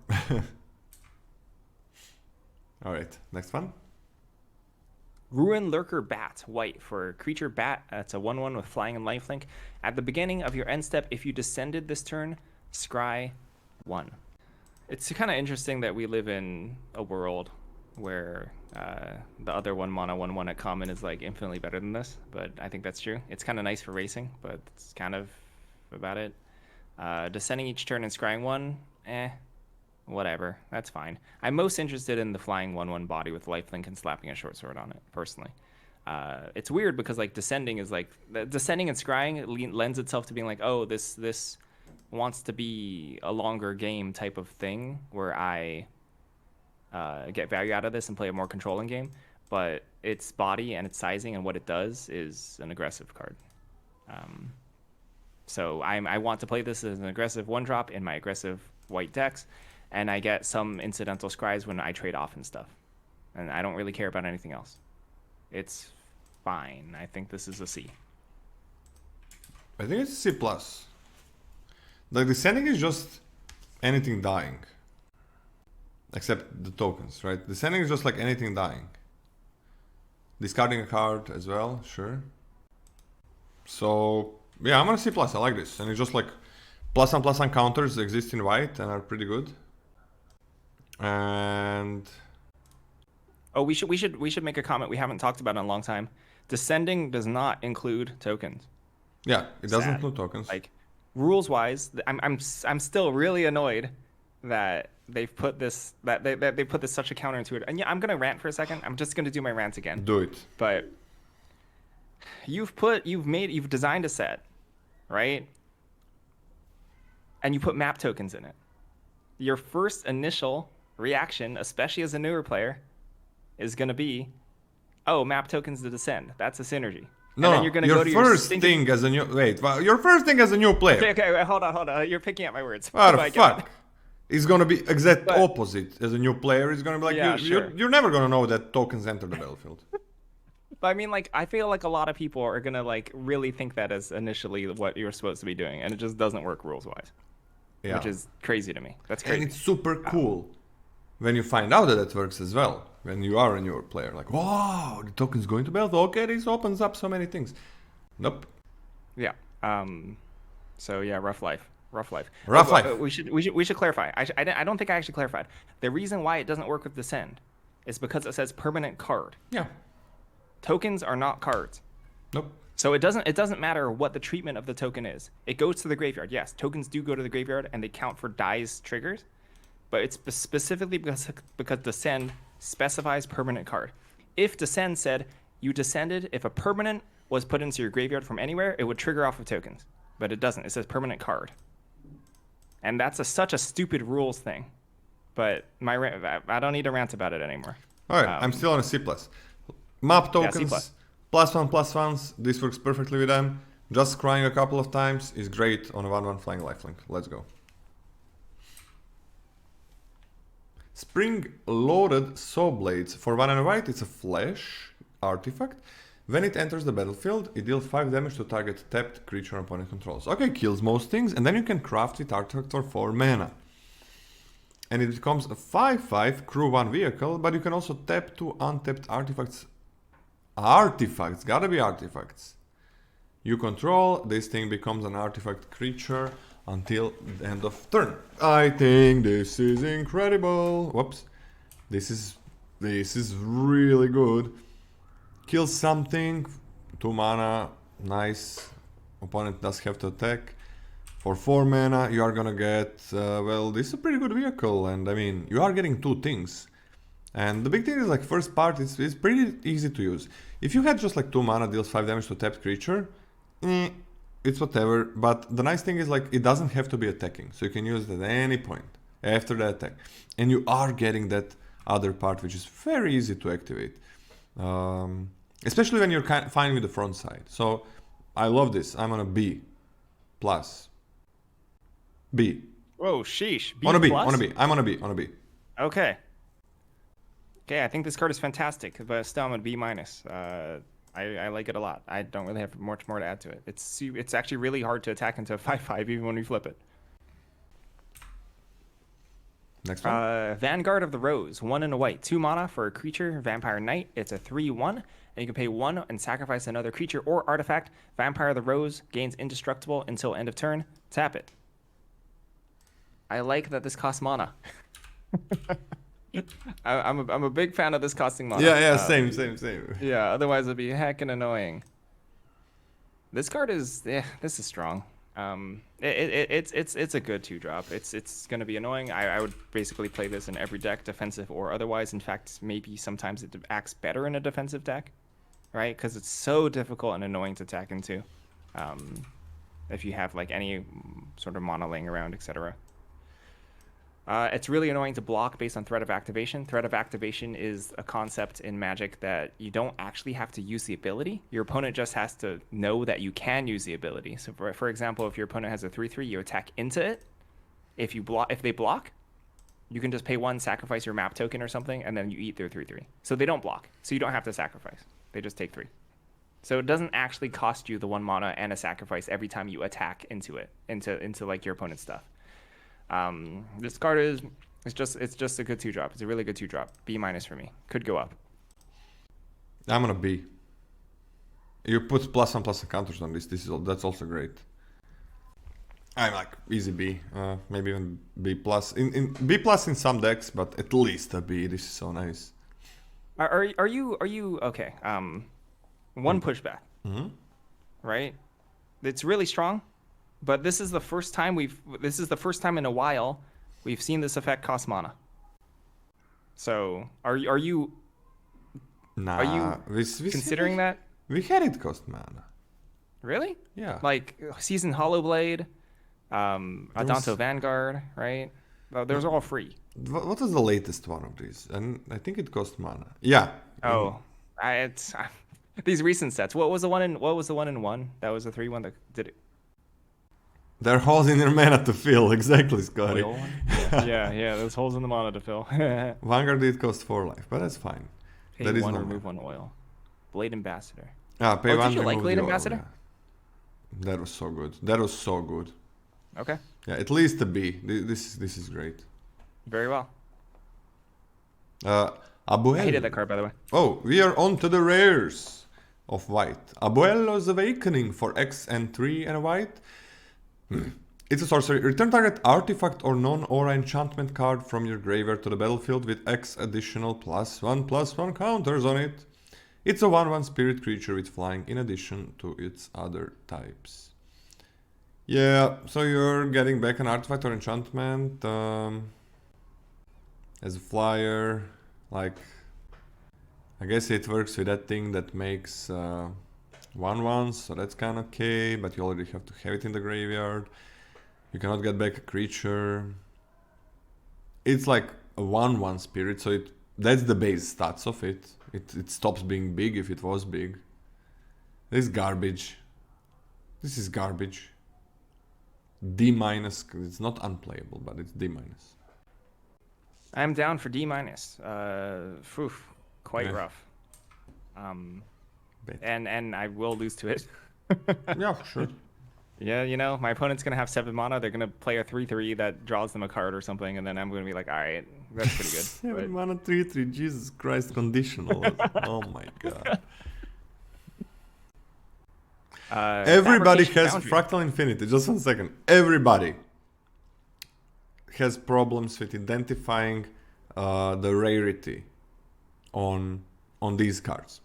Alright, next one.
Ruin Lurker Bat, white. For creature bat, it's a 1/1 with flying and lifelink. At the beginning of your end step, if you descended this turn, scry 1. It's kind of interesting that we live in a world where the other 1 mana 1/1 at common is like infinitely better than this, but I think that's true. It's kind of nice for racing, but it's kind of about it. Descending each turn and scrying 1, whatever. That's fine. I'm most interested in the flying 1/1 body with lifelink and slapping a short sword on it, personally. It's weird because like descending is like descending and scrying lends itself to being like, oh, this wants to be a longer game type of thing where I get value out of this and play a more controlling game. But its body and its sizing and what it does is an aggressive card. So I want to play this as an aggressive 1-drop in my aggressive white decks, and I get some incidental scries when I trade off and stuff. And I don't really care about anything else. It's fine. I think this is a C.
I think it's C+. The descending is just anything dying. Except the tokens, right? Descending is just like anything dying. Discarding a card as well, sure. So, yeah, I'm gonna C+. I like this. And it's just like +1/+1 counters exist in white and are pretty good. And...
Oh, we should make a comment we haven't talked about in a long time. Descending does not include tokens.
Yeah, it doesn't
Sad.
include tokens.
Like, rules-wise, I'm still really annoyed that they've put this they put this such a counter into it. And yeah, I'm gonna rant for a second. I'm just gonna do my rant again.
Do it.
But you've designed a set, right? And you put map tokens in it. Your first initial reaction, especially as a newer player, is gonna be, oh, map tokens to descend. That's a synergy.
No,
and then you're gonna
your
go to
first
your
thing as a new... Wait, your first thing as a new player.
Okay, wait, hold on. You're picking up my words.
What
I
the
get
fuck?
it.
It's gonna be exact
But-
opposite. As a new player, it's gonna be like,
Yeah, sure.
you're never gonna know that tokens enter the battlefield.
But I mean, like, I feel like a lot of people are gonna like really think that as initially what you're supposed to be doing, and it just doesn't work rules-wise,
Yeah.
which is crazy to me. That's
And
crazy.
it's super cool when you find out that it works as well. When you are a newer player, like, wow, the token's going to battlefield. Okay, this opens up so many things. Nope.
Yeah. So yeah, rough life.
Rough life.
We should clarify. I don't think I actually clarified. The reason why it doesn't work with Descend is because it says permanent card.
Yeah.
Tokens are not cards.
Nope.
So it doesn't matter what the treatment of the token is. It goes to the graveyard. Yes, tokens do go to the graveyard and they count for dies triggers, but it's specifically because Descend specifies permanent card. If Descend said you descended, if a permanent was put into your graveyard from anywhere, it would trigger off of tokens, but it doesn't. It says permanent card. And that's such a stupid rules thing. But I don't need to rant about it anymore.
All right, I'm still on a C+. Map tokens,
C+.
+1/+1s, this works perfectly with them. Just scrying a couple of times is great on a 1/1 flying lifelink. Let's go. Spring-loaded saw blades. For 1 and white, it's a flash artifact. When it enters the battlefield, it deals 5 damage to target tapped creature opponent controls. Okay, kills most things, and then you can craft it artifact for 4 mana. And it becomes a 5/5 crew 1 vehicle, but you can also tap 2 untapped artifacts. Artifacts, gotta be artifacts. You control, this thing becomes an artifact creature until the end of turn. I think this is incredible. Whoops. This is really good. Kill something, 2 mana, nice. Opponent does have to attack. For 4 mana, you are gonna get, well, this is a pretty good vehicle, and I mean, you are getting 2 things. And the big thing is, like, first part is pretty easy to use. If you had just like 2 mana, deals 5 damage to tapped creature, it's whatever. But the nice thing is, like, it doesn't have to be attacking, so you can use it at any point after the attack. And you are getting that other part, which is very easy to activate. Especially when you're fine with the front side. So, I love this. I'm on a B+. B.
Whoa, sheesh.
On a B. I'm on a B.
Okay. Okay, I think this card is fantastic, but still I'm at B-. I like it a lot. I don't really have much more to add to it. It's actually really hard to attack into a 5/5 even when we flip it.
Next one.
Vanguard of the Rose, 1 and a white, 2 mana for a creature, Vampire Knight. It's a 3/1, and you can pay 1 and sacrifice another creature or artifact. Vampire of the Rose gains indestructible until end of turn. Tap it. I like that this costs mana. I'm a big fan of this costing mana.
Yeah, same.
Yeah, otherwise it'd be heckin' annoying. This card is, this is strong. It's a good 2-drop. It's gonna be annoying. I would basically play this in every deck, defensive or otherwise. In fact, maybe sometimes it acts better in a defensive deck, right? Because it's so difficult and annoying to attack into. If you have like any sort of mono laying around, etc. It's really annoying to block based on threat of activation. Threat of activation is a concept in Magic that you don't actually have to use the ability. Your opponent just has to know that you can use the ability. So for example, if your opponent has a 3/3, you attack into it. If they block, you can just pay 1, sacrifice your map token or something, and then you eat their 3/3. So they don't block. So you don't have to sacrifice. They just take 3. So it doesn't actually cost you the 1 mana and a sacrifice every time you attack into it, into like your opponent's stuff. This card it's just a good 2-drop. It's a really good 2-drop. B- for me. Could go up.
I'm gonna B. You put +1/+1 counters on this. That's also great. I'm like easy B. Maybe even B+. In B+ in some decks, but at least a B. This is so nice.
Are you okay? One pushback.
Mm-hmm.
Right? It's really strong. But this is the first time in a while we've seen this effect cost mana. So are you considering that?
We had it cost mana.
Really?
Yeah.
Like Seasoned Hollowblade, Adanto Vanguard, right? Those are all free.
What was the latest one of these? And I think it cost mana. Yeah.
Oh, these recent sets. What was the one in 1? That was the 3-1 that did it.
There are holes in your mana to fill, exactly, Scotty.
yeah, there's holes in the mana to fill.
Vanguard did cost 4 life, but that's fine.
Pay
that
1,
is
remove 1 oil. Blade Ambassador.
Pay 1,
did you like Blade Ambassador?
Yeah. That was so good.
Okay.
Yeah, at least a B. This is great.
Very well.
Abuelo.
I hated that card, by the way.
Oh, we are on to the rares of white. Abuelo's Awakening for X and 3 and a white. It's a sorcery. Return target artifact or non-aura enchantment card from your graveyard to the battlefield with X additional +1/+1 counters on it. It's a 1/1 spirit creature with flying in addition to its other types. Yeah, so you're getting back an artifact or enchantment as a flyer. Like, I guess it works with that thing that makes 1/1s, so that's kind of okay, but you already have to have it in the graveyard. You cannot get back a creature. It's like a 1/1 spirit, so that's the base stats of it. It stops being big if it was big. This is garbage. This is garbage. D-, it's not unplayable, but it's D-.
I'm down for D-. Quite rough. And I will lose to it.
Yeah, for sure.
Yeah, you know, my opponent's going to have 7 mana. They're going to play a 3/3 that draws them a card or something, and then I'm going to be like, all right, that's pretty good.
7 mana 3/3, Jesus Christ, conditional. Oh my god. Everybody has Fractal Infinity. Just 1 second. Everybody has problems with identifying the rarity on these cards.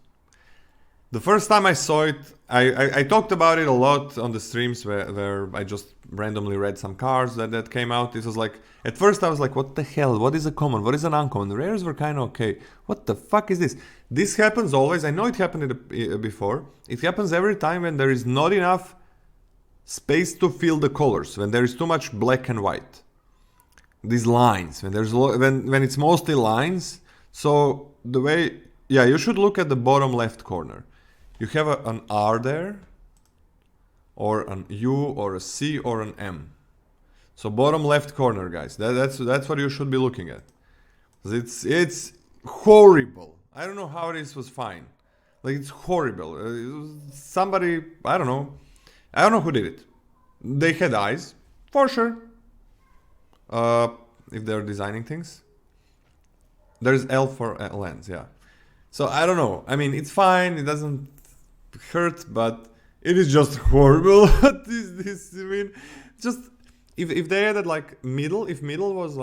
The first time I saw it, I talked about it a lot on the streams where I just randomly read some cards that came out. This was like, at first I was like, what the hell? What is a common? What is an uncommon? The rares were kind of okay. What the fuck is this? This happens always. I know it happened before. It happens every time when there is not enough space to fill the colors, when there is too much black and white. These lines, when it's mostly lines. So the way, yeah, you should look at the bottom left corner. You have an R there, or an U, or a C, or an M. So bottom left corner, guys. That's what you should be looking at. It's horrible. I don't know how this was fine. Like, it's horrible. Somebody, I don't know who did it. They had eyes, for sure. If they're designing things. There's L for lens, yeah. So I don't know. I mean, it's fine. It doesn't hurt, but it is just horrible. this? I mean, just if they added like middle, if middle was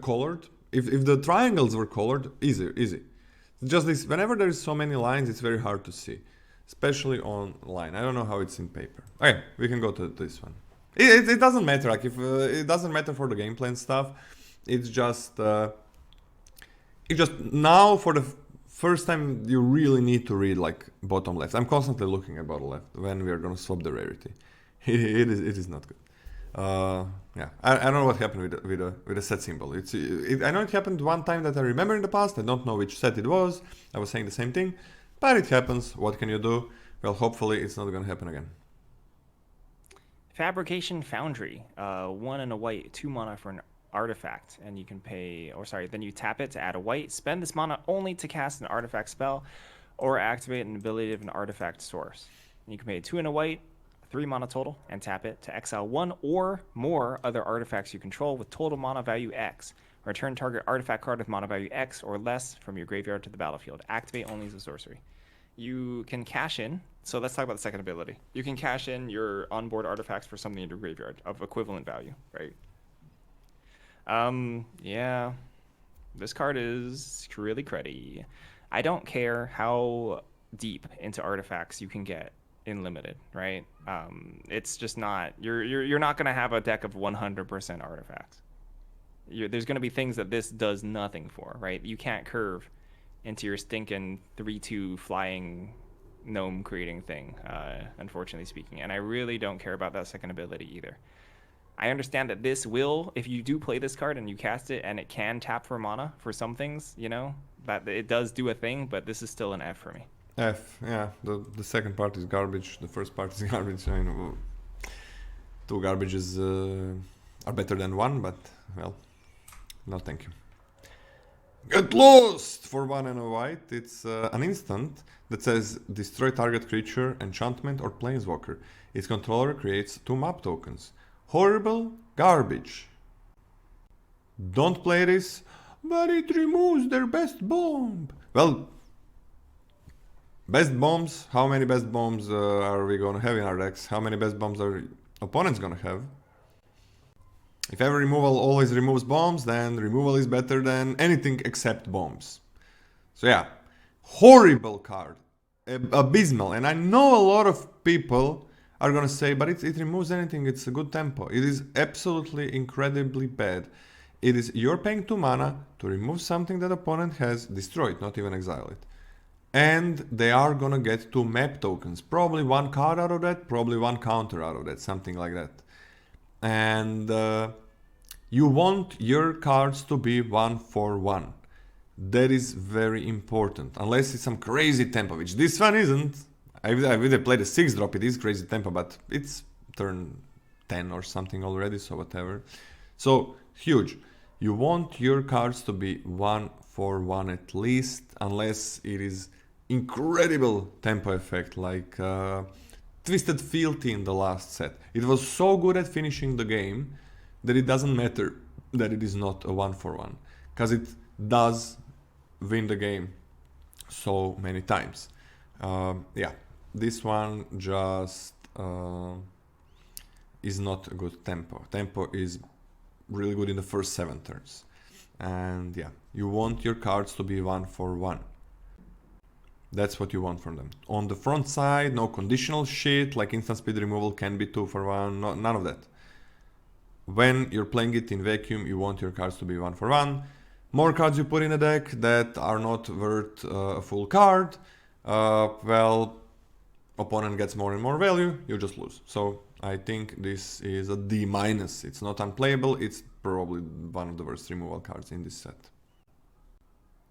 colored, if the triangles were colored, easy. Just this. Whenever there is so many lines, it's very hard to see. especially online. I don't know how it's in paper. Okay, we can go to this one. It doesn't matter. Like if it doesn't matter for the gameplay and stuff. It's just now for the first time you really need to read like bottom left. I'm constantly looking at bottom left when we are gonna swap the rarity. It is not good. Yeah, I don't know what happened with the set symbol. I know it happened one time that I remember in the past. I don't know which set it was. I was saying the same thing, but it happens. What can you do? Well, hopefully it's not gonna happen again.
Fabrication Foundry, 1 and a white, 2 mana for an artifact, and you can pay, or sorry, then you tap it to add a white. Spend this mana only to cast an artifact spell, or activate an ability of an artifact source. And you can pay 2 and a white, 3 mana total, and tap it to exile 1 or more other artifacts you control with total mana value X. Return target artifact card with mana value X or less from your graveyard to the battlefield. Activate only as a sorcery. You can cash in. So let's talk about the second ability. You can cash in your onboard artifacts for something in your graveyard of equivalent value, right? Yeah. This card is really cruddy. I don't care how deep into artifacts you can get in limited, right? It's just not you're not gonna have a deck of 100% artifacts. There's gonna be things that this does nothing for, right? You can't curve into your stinking 3/2 flying gnome creating thing, unfortunately speaking. And I really don't care about that second ability either. I understand that this will, if you do play this card and you cast it and it can tap for mana for some things, you know, that it does do a thing, but this is still an F for me.
F, yeah. The second part is garbage. The first part is garbage. I know 2 garbages are better than 1, but well, no thank you. Get lost for 1 and a white. It's an instant that says destroy target creature, enchantment, or planeswalker. Its controller creates 2 map tokens. Horrible garbage. Don't play this, but it removes their best bomb. Well, best bombs. How many best bombs are we gonna have in our decks? How many best bombs are opponents gonna have? If every removal always removes bombs, then removal is better than anything except bombs. So yeah, horrible card, abysmal. And I know a lot of people are gonna say, but it removes anything, it's a good tempo. It is absolutely incredibly bad. It is, you're paying 2 mana to remove something that opponent has, destroy it, not even exile it. And they are gonna get 2 map tokens, probably 1 card out of that, probably 1 counter out of that, something like that. And you want your cards to be 1/1. That is very important, unless it's some crazy tempo, which this one isn't. I would played a 6-drop, it is crazy tempo, but it's turn 10 or something already, so whatever. So, huge. You want your cards to be 1/1 at least, unless it is incredible tempo effect, like Twisted Fealty in the last set. It was so good at finishing the game that it doesn't matter that it is not a 1/1, because it does win the game so many times. Yeah, this one just is not a good tempo. Tempo is really good in the first 7 turns. And yeah, you want your cards to be 1/1. That's what you want from them. On the front side, no conditional shit, like instant speed removal can be 2/1, none of that. When you're playing it in vacuum, you want your cards to be 1/1. More cards you put in a deck that are not worth a full card, well, opponent gets more and more value, you just lose. So I think this is a D-. It's not unplayable, it's probably one of the worst removal cards in this set.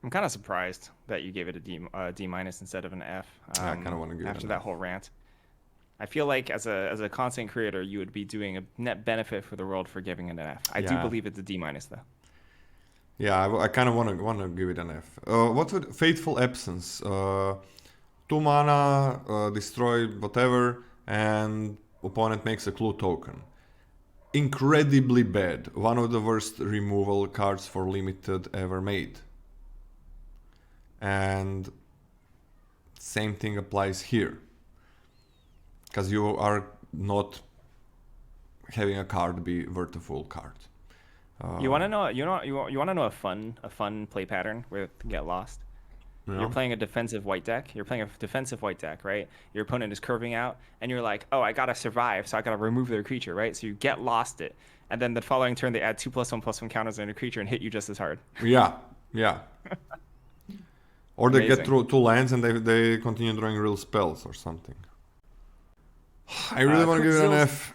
I'm kind of surprised that you gave it a D- instead of an F.
I kind of want to give it
after
an
that
F.
whole rant. I feel like as a content creator, you would be doing a net benefit for the world for giving it an F. I do believe it's a D- though.
Yeah, I kind of want to give it an F. What would Fateful Absence? 2 mana, destroy whatever, and opponent makes a clue token. Incredibly bad. One of the worst removal cards for limited ever made. And same thing applies here, because you are not having a card be worth a full card.
You want to know? You want to know a fun play pattern with Get Lost? You're playing a defensive white deck. Right? Your opponent is curving out, and you're like, oh, I gotta survive, so I gotta remove their creature, right? So you get lost it, and then the following turn they add 2+1/+1 counters on your creature and hit you just as hard.
Yeah, yeah. Or they
Amazing.
get through 2 lands and they continue drawing real spells or something. I really want to give it an F.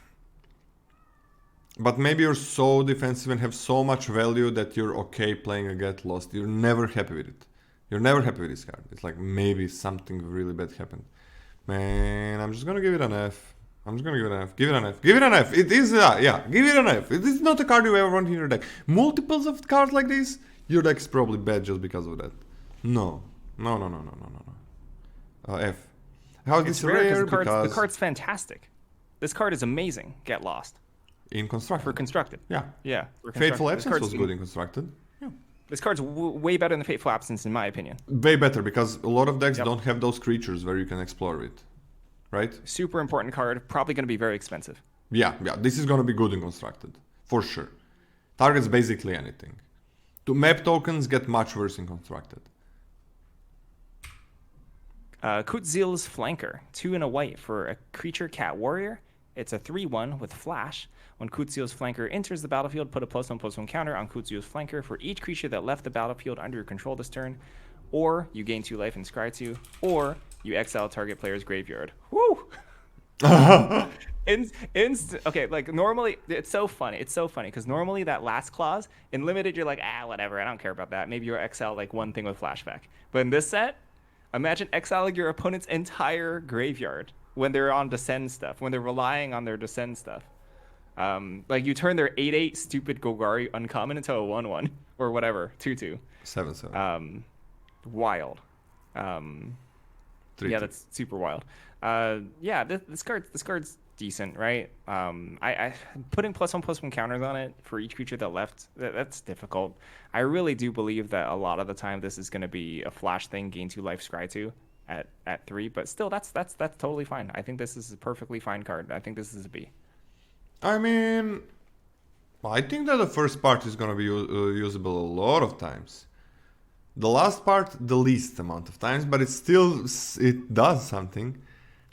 But maybe you're so defensive and have so much value that you're okay playing a Get Lost. You're never happy with it. You're never happy with this card. It's like maybe something really bad happened. Man, I'm just gonna give it an F. I'm just gonna give it an F. Give it an F. Give it an F. It is, yeah, give it an F. It is not a card you ever want in your deck. Multiples of cards like this, your deck is probably bad just because of that. No. F. How is this rare?
The card's fantastic. This card is amazing. Get Lost.
In Constructed.
For Constructed.
Yeah.
Yeah.
Fateful Absence was good in Constructed. Yeah.
This card's way better than the Fateful Absence, in my opinion.
Way better, because a lot of decks don't have those creatures where you can explore with. Right?
Super important card. Probably going to be very expensive.
Yeah. This is going to be good in Constructed. For sure. Targets basically anything. Map tokens get much worse in Constructed.
Kutzil's Flanker. 2 and a white for a creature cat warrior. It's a 3/1 with flash. When Kutzil's Flanker enters the battlefield, put a +1/+1 counter on Kutzil's Flanker for each creature that left the battlefield under your control this turn. Or you gain 2 life and scry 2. Or you exile target player's graveyard. Woo! Okay, like normally, it's so funny. It's so funny because normally that last clause, in Limited, you're like, whatever, I don't care about that. Maybe you'll exile like one thing with flashback. But in this set, imagine exiling your opponent's entire graveyard when they're on Descend stuff, when they're relying on their Descend stuff. Like you turn their 8/8 stupid Golgari uncommon into a 1/1 or whatever, 2/2.
7/7.
Wild. Yeah, that's super wild. Yeah, this card's decent, right? I putting +1/+1 counters on it for each creature that left, that's difficult. I really do believe that a lot of the time this is going to be a flash thing, gain 2 life, scry 2 at 3, but still that's totally fine. I think this is a perfectly fine card. I think this is a B.
I mean, I think that the first part is going to be usable a lot of times. The last part, the least amount of times, but it does something.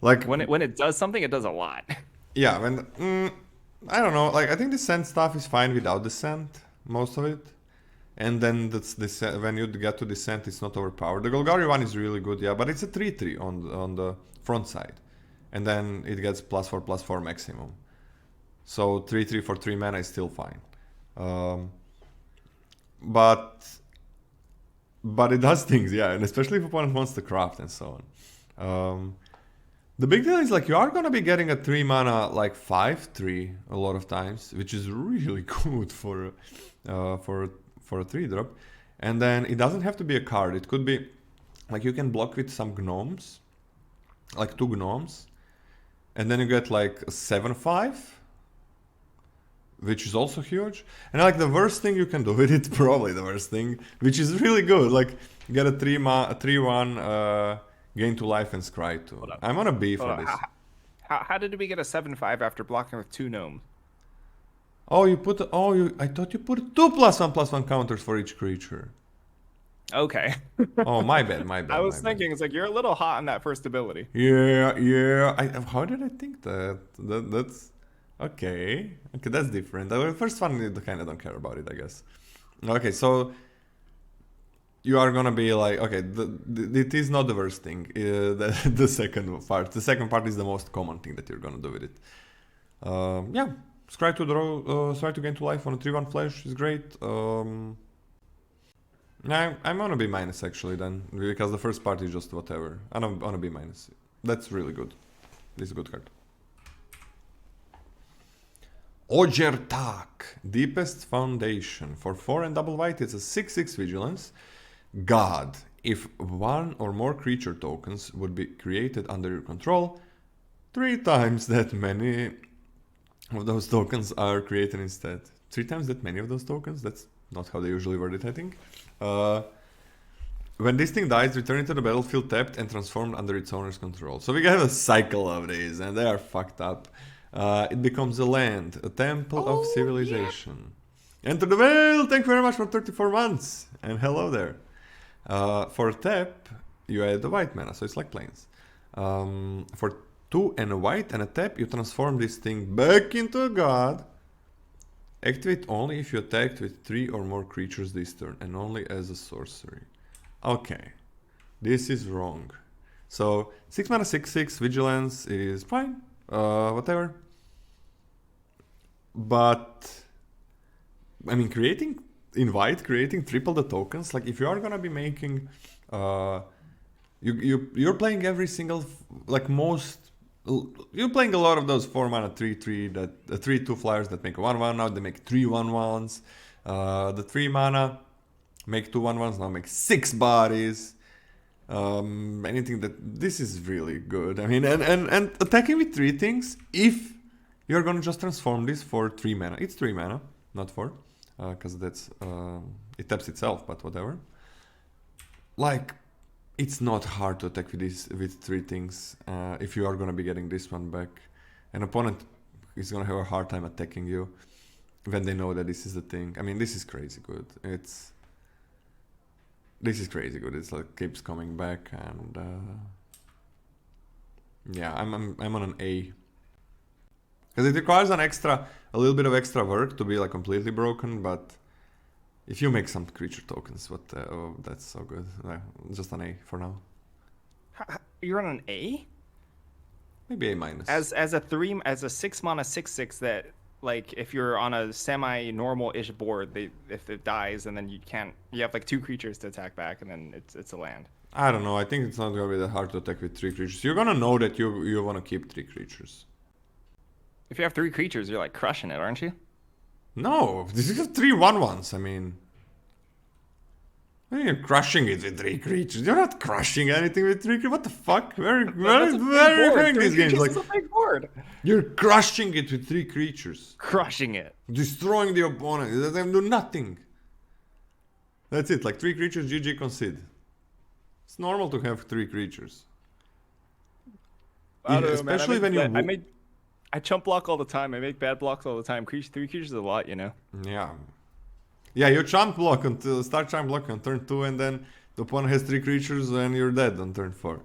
Like
when it does something, it does a lot.
Yeah, I don't know. Like I think the Descent stuff is fine without Descent, most of it. And then when you get to Descent, it's not overpowered. The Golgari one is really good, yeah, but it's a 3/3 on the front side, and then it gets +4/+4 maximum. So 3/3 for 3 mana is still fine. But it does things, yeah, and especially if opponent wants to craft and so on. The big deal is like you are gonna be getting a 3 mana like 5/3 a lot of times, which is really good for a 3-drop. And then it doesn't have to be a card. It could be like you can block with some gnomes, like 2 gnomes, and then you get like a 7/5, which is also huge. And like the worst thing you can do with it, probably the worst thing, which is really good, like you get a 3/1 gain 2 life and scry 2. I'm on a B for this.
How did we get a 7/5 after blocking with 2 gnomes?
I thought you put 2 +1/+1 counters for each creature.
Okay.
Oh, my bad.
I was thinking, it's like, you're a little hot on that first ability.
Yeah. How did I think that? That's... Okay, that's different. The first one, I kind of don't care about it, I guess. Okay, so... You are gonna be like, okay, it is not the worst thing. The second part. The second part is the most common thing that you're gonna do with it. Yeah. Scry to draw, try to gain 2 life on a 3/1 flash is great. I'm on a B- actually then, because the first part is just whatever. I'm on a B-. That's really good. This is a good card. Ojertak, Deepest Foundation. For 4 and double white, it's a 6/6 vigilance. God, if 1 or more creature tokens would be created under your control, 3 times that many of those tokens are created instead. 3 times that many of those tokens? That's not how they usually word it, I think. When this thing dies, return it to the battlefield tapped and transformed under its owner's control. So we have a cycle of these, and they are fucked up. It becomes a land, a temple of civilization. Yeah. Enter the Veil! Thank you very much for 34 months! And hello there. For tap, you add the white mana, so it's like plains. For 2 and a white and a tap, you transform this thing back into a god. Activate only if you attacked with 3 or more creatures this turn, and only as a sorcery. Okay, this is wrong. So 6 mana 6/6 vigilance is fine, whatever. But I mean, creating triple the tokens. Like if you are gonna be making, you're playing every single you're playing a lot of those 4 mana 3/3 that 3/2 flyers that make a 1/1. Now they make 3 1/1s. The 3 mana make 2 1/1s. Now make 6 bodies. Anything that this is really good. I mean, and attacking with 3 things. If you're gonna just transform this for 3 mana, it's 3 mana, not 4, because that's it taps itself. But whatever. Like, it's not hard to attack with this with 3 things. If you are gonna be getting this one back, an opponent is gonna have a hard time attacking you when they know that this is the thing. I mean, this is crazy good. This is crazy good. It's like keeps coming back, and yeah, I'm on an A, because it requires a little bit of extra work to be like completely broken. But if you make some creature tokens, that's so good. Just an A for now.
You're on an A?
Maybe A minus.
As a 6 mana 6/6 that, like, if you're on a semi-normal-ish board, if it dies, and then you have like 2 creatures to attack back, and then it's a land.
I don't know. I think it's not gonna be that hard to attack with 3 creatures. You're gonna know that you want to keep 3 creatures.
If you have 3 creatures, you're like crushing it, aren't you?
No, this is 3 1/1s. I mean, you're crushing it with 3 creatures. You're not crushing anything with 3 creatures. What the fuck? Where are you playing these games? Like,
a big board.
You're crushing it with 3 creatures.
Crushing it.
Destroying the opponent. They do nothing. That's it. Like 3 creatures, GG, concede. It's normal to have 3 creatures.
I don't know,
especially
man. I chump block all the time. I make bad blocks all the time. 3 creatures is a lot, you know?
Yeah. Yeah, you chump block start chump block on turn 2, and then the opponent has 3 creatures and you're dead on turn 4.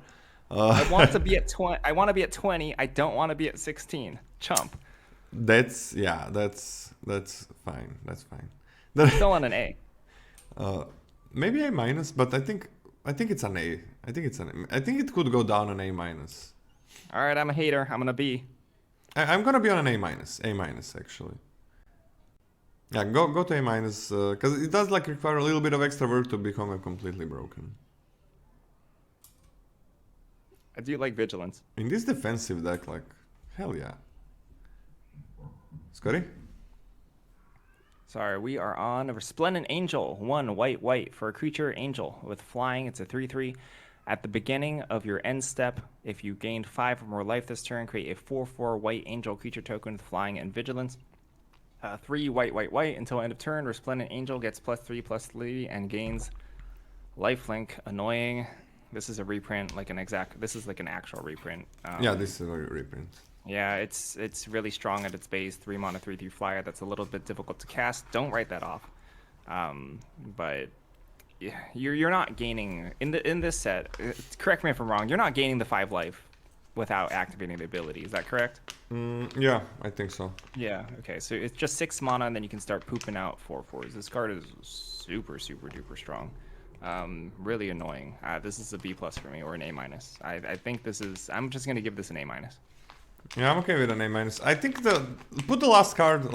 I want to be at 20. I want to be at 20. I don't want to be at 16. Chump.
That's fine. That's fine.
Still on an A.
Maybe A minus, but I think it's an A. I think it could go down an A minus.
All right, I'm a hater. I'm gonna B.
I'm gonna be on an A minus. A minus actually. Yeah, go to A minus, because it does like require a little bit of extra work to become completely broken.
I do like vigilance.
In this defensive deck, like, hell yeah. Scotty?
Sorry, we are on a Resplendent Angel. 1 white for a creature angel with flying. It's a 3/3. At the beginning of your end step, if you gained 5 or more life this turn, create a 4/4 white angel creature token with flying and vigilance. 3 white until end of turn. Resplendent Angel gets +3/+3 and gains lifelink. Annoying. This is a reprint, this is like an actual reprint.
Yeah, this is a reprint.
Yeah, it's really strong at its base. 3 mana 3/3 flyer. That's a little bit difficult to cast. Don't write that off. But yeah, you're not gaining in this set. Correct me if I'm wrong. You're not gaining the 5 life without activating the ability. Is that correct?
Yeah, I think so.
Yeah. Okay. So it's just 6 mana, and then you can start pooping out 4/4s. This card is super duper strong. Really annoying. This is a B+ for me, or an A-. I think this is. I'm just gonna give this an A-.
Yeah, I'm okay with an A-. I think put the last card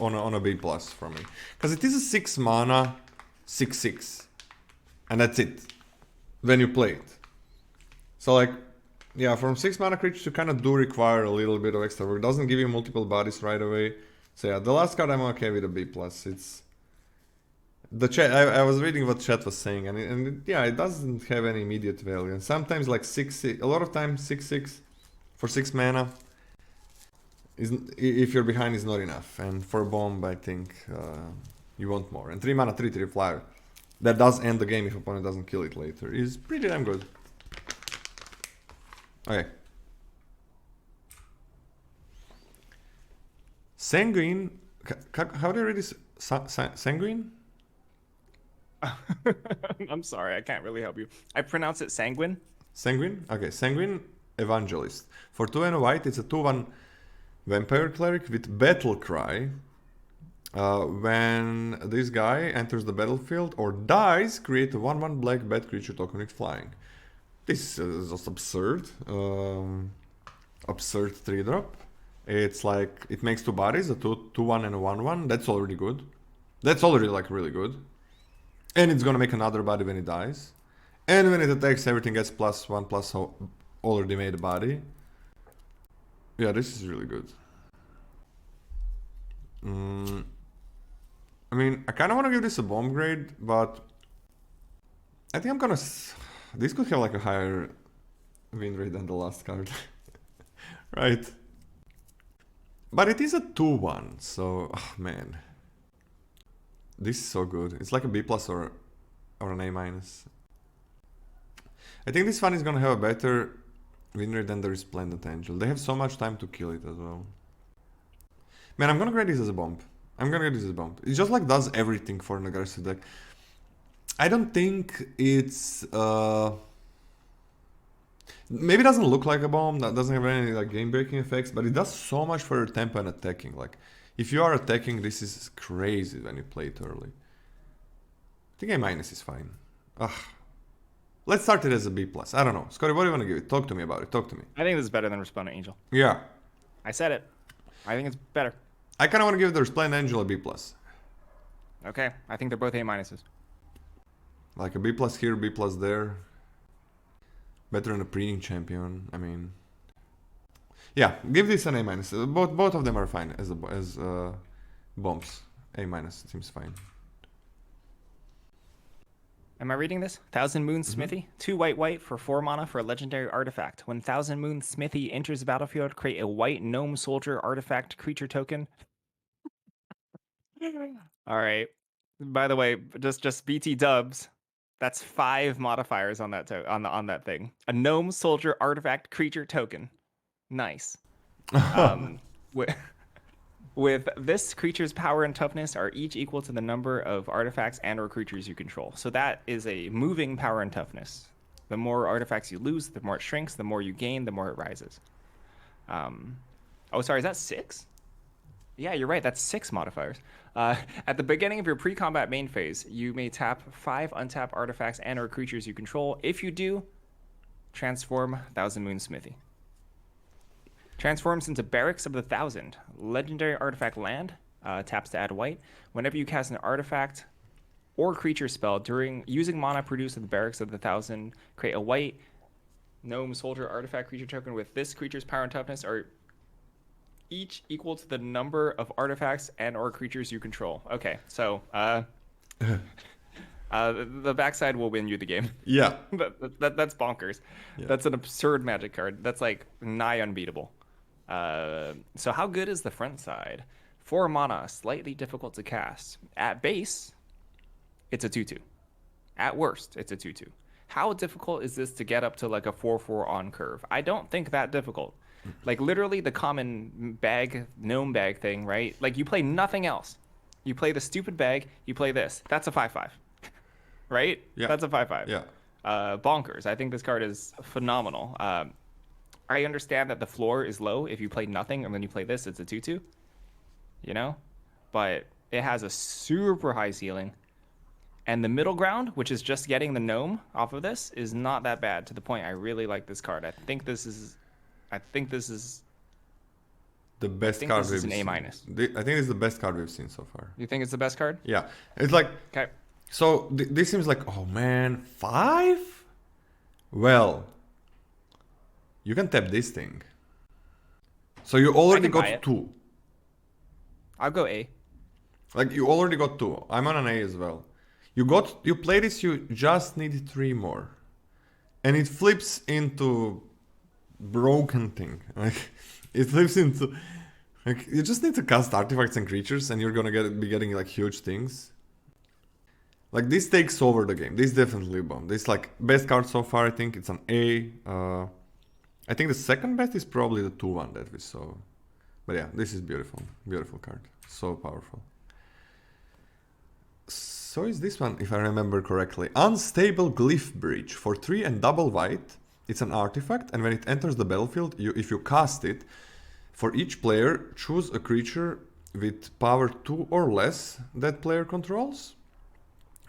on a B+ for me, because it is a 6 mana 6/6, and that's it when you play it. So like, yeah, from 6 mana creatures you kind of do require a little bit of extra work. It doesn't give you multiple bodies right away. So yeah, the last card I'm okay with a B+. It's the chat. I was reading what chat was saying, and yeah, it doesn't have any immediate value. And sometimes like 6/6, a lot of times 6/6 for 6 mana if you're behind is not enough. And for bomb, I think you want more. And 3 mana 3/3 flyer that does end the game if opponent doesn't kill it later is pretty damn good. Okay. Sanguine. How do you read this? Sanguine?
I'm sorry, I can't really help you. I pronounce it Sanguine.
Sanguine? Okay, Sanguine Evangelist. For 2 and a white, it's a 2/1 Vampire Cleric with Battle Cry. When this guy enters the battlefield or dies, create a 1/1 black bat creature token with flying. This is just absurd. Absurd 3-drop. It's like, it makes 2 bodies, a 2/1 and a 1/1. That's already good. That's already like really good. And it's gonna make another body when it dies. And when it attacks, everything gets +1/+, already made a body. Yeah, this is really good. I mean, I kind of want to give this a bomb grade, but I think I'm gonna... This could have like a higher win rate than the last card. Right? But it is a 2/1, so... Oh, man. This is so good. It's like a B+ or an A-. I think this one is gonna have a better win rate than the Resplendent Angel. They have so much time to kill it as well. Man, I'm gonna grade this as a bomb. It just like does everything for an aggressive deck. I don't think it's... Maybe it doesn't look like a bomb, that doesn't have any like game-breaking effects, but it does so much for your tempo and attacking. Like, if you are attacking, this is crazy when you play it early. I think A- is fine. Ugh. Let's start it as a B+. I don't know. Scotty, what do you want to give it? Talk to me about it. Talk to me.
I think this is better than Resplendent Angel.
Yeah.
I said it. I think it's better.
I kind of want to give the Resplendent Angel a B+.
Okay, I think they're both A-.
Like a B+ here, B+ there. Better than a Preening Champion. I mean... Yeah, give this an A-. Both of them are fine as bombs. A- seems fine.
Am I reading this? Thousand Moon Smithy. 2 white for 4 mana for a legendary artifact. When Thousand Moon Smithy enters the battlefield, create a white gnome soldier artifact creature token. All right. By the way, just BT dubs. That's 5 modifiers on that on that thing. A gnome soldier artifact creature token. Nice. With this, creature's power and toughness are each equal to the number of artifacts and or creatures you control. So that is a moving power and toughness. The more artifacts you lose, the more it shrinks. The more you gain, the more it rises. Oh, sorry, is that 6? Yeah, you're right. That's 6 modifiers. At the beginning of your pre-combat main phase, you may tap 5 untapped artifacts and or creatures you control. If you do, transform Thousand Moon Smithy. Transforms into Barracks of the Thousand. Legendary artifact land. Taps to add white. Whenever you cast an artifact or creature spell during using mana produced at the Barracks of the Thousand, create a white gnome soldier artifact creature token with this creature's power and toughness are each equal to the number of artifacts and or creatures you control. Okay, so the backside will win you the game.
Yeah.
That's bonkers. Yeah. That's an absurd Magic card. That's like nigh unbeatable. So how good is the front side? 4 mana, slightly difficult to cast. At base, it's a 2/2. At worst, it's a 2/2. How difficult is this to get up to like a 4/4 on curve? I don't think that difficult. Like literally the common bag, gnome bag thing, right? Like you play nothing else. You play the stupid bag, you play this. That's a 5/5. Right?
Yeah.
That's a 5/5.
Yeah.
Bonkers. I think this card is phenomenal. I understand that the floor is low. If you play nothing and then you play this, it's a 2/2. You know? But it has a super high ceiling. And the middle ground, which is just getting the gnome off of this, is not that bad, to the point I really like this card. I think this is
the best card we've
seen.
A-. I think it's the best card we've seen so far.
You think it's the best card?
Yeah. It's like...
Okay.
So, this seems like, oh man, 5? Well, you can tap this thing. So you already got 2.
I'll go A.
Like, you already got 2. I'm on an A as well. You play this, you just need 3 more. And it flips into broken thing. Like, it flips into... Like, you just need to cast artifacts and creatures and you're gonna be getting, like, huge things. Like, this takes over the game. This is definitely a bomb. This, like, best card so far, I think it's an A. I think the second best is probably the 2/1 that we saw. But yeah, this is beautiful. Beautiful card. So powerful. So is this one, if I remember correctly. Unstable Glyph Breach for 3 and double white. It's an artifact, and when it enters the battlefield, if you cast it, for each player, choose a creature with power 2 or less that player controls.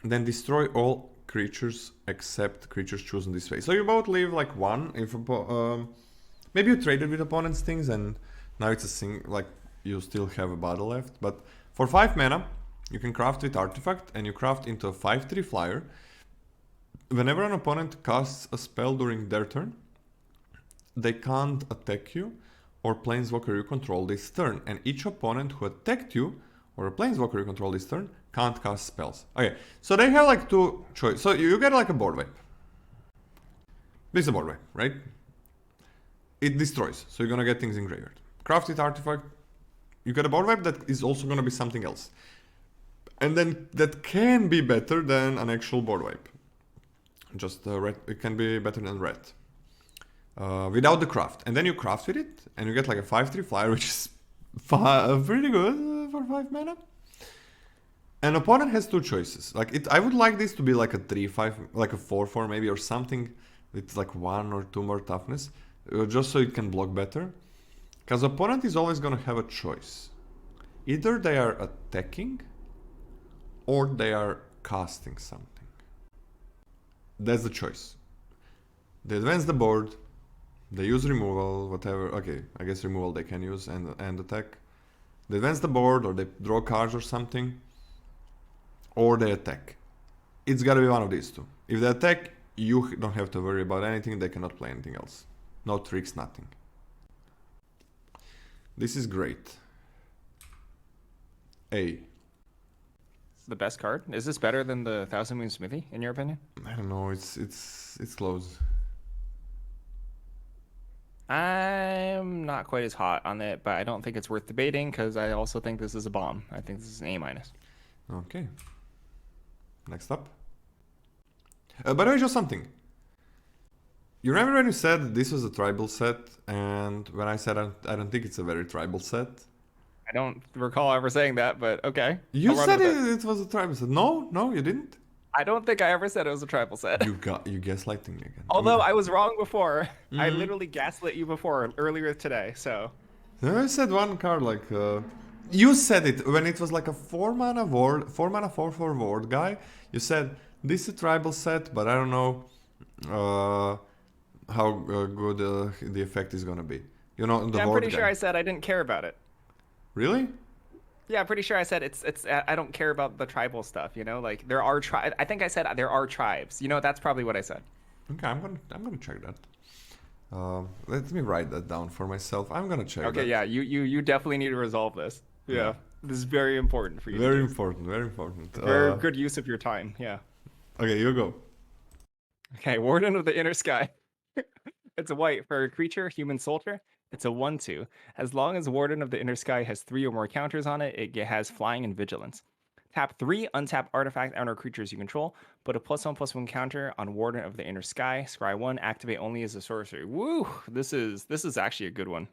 Then destroy all creatures except creatures chosen this way. So you both leave like 1. If maybe you traded with opponents' things, and now it's a thing, like you still have a battle left. But for 5 mana, you can craft with artifact, and you craft into a 5/3 flyer. Whenever an opponent casts a spell during their turn, they can't attack you or planeswalker you control this turn. And each opponent who attacked you or a planeswalker you control this turn can't cast spells. Okay, so they have like 2 choices. So you get like a board wipe. This is a board wipe, right? It destroys, so you're gonna get things in graveyard. Craft with artifact, you get a board wipe that is also gonna be something else. And then that can be better than an actual board wipe. Just red, it can be better than red. Without the craft. And then you craft with it, and you get like a 5/3 flyer, which is pretty good for 5 mana. An opponent has 2 choices. Like I would like this to be like a 3/5, like a 4/4 maybe, or something with like 1 or 2 more toughness, just so it can block better. Because opponent is always gonna have a choice. Either they are attacking, or they are casting something. That's the choice. They advance the board, they use removal, whatever. Okay, I guess removal they can use and attack. They advance the board, or they draw cards or something, or they attack. It's gotta be one of these 2. If they attack, you don't have to worry about anything, they cannot play anything else. No tricks, nothing. This is great. A.
The best card? Is this better than the Thousand Moon Smithy, in your opinion?
I don't know, it's close.
I'm not quite as hot on it, but I don't think it's worth debating, because I also think this is a bomb. I think this is an A-.
Okay. Next up. By the way, just something. You remember when you said this was a tribal set, and when I said I don't think it's a very tribal set?
I don't recall ever saying that, but okay.
You said it was a tribal set. No, you didn't.
I don't think I ever said it was a tribal set.
You gaslighting me again.
Although I was wrong before. I literally gaslit you before, earlier today, so.
I said one card like... you said it when it was like a 4 mana 4/4 ward guy. You said, this is a tribal set, but I don't know how good the effect is gonna be. You know, the
I'm
ward
pretty
guy.
sure I said I didn't care about it.
Really?
Yeah, I'm pretty sure I said it's I don't care about the tribal stuff, you know? Like there are I think I said there are tribes. You know, that's probably what I said.
Okay, I'm gonna check that. Let me write that down for myself. I'm gonna check that.
Okay, yeah, you definitely need to resolve this. Yeah. This is very important for you.
Very important, very important.
Very good use of your time, yeah.
Okay, you go.
Okay, Warden of the Inner Sky. It's a white for a creature, human soldier. It's a 1/2. As long as Warden of the Inner Sky has 3 or more counters on it, it has flying and vigilance. Tap 3 untap artifact and/or creatures you control. Put a +1/+1 counter on Warden of the Inner Sky. Scry 1. Activate only as a sorcery. Woo! This is actually a good one.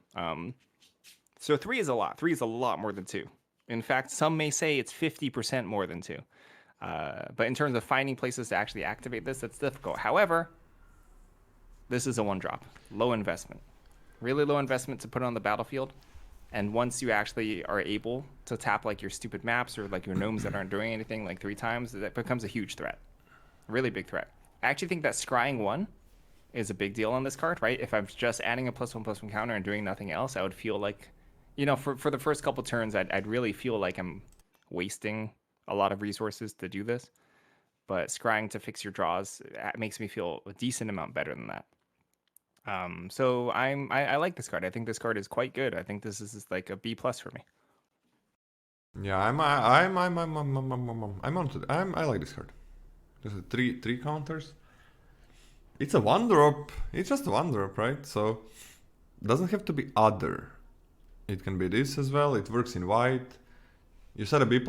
So 3 is a lot. 3 is a lot more than 2. In fact, some may say it's 50% more than 2. But in terms of finding places to actually activate this, that's difficult. However, this is a 1-drop. Low investment. Really low investment to put on the battlefield. And once you actually are able to tap like your stupid maps or like your gnomes that aren't doing anything like 3 times, that becomes a huge threat. A really big threat. I actually think that scrying 1 is a big deal on this card, right? If I'm just adding a +1/+1 counter and doing nothing else, I would feel like, you know, for the first couple turns, I'd really feel like I'm wasting a lot of resources to do this. But scrying to fix your draws makes me feel a decent amount better than that. So I like this card. I think this card is quite good. I think this is like a B+ for me.
Yeah, I like this card. There's a 3 counters. It's a 1-drop. It's just a 1-drop, right? So doesn't have to be other. It can be this as well. It works in white. You said a B+?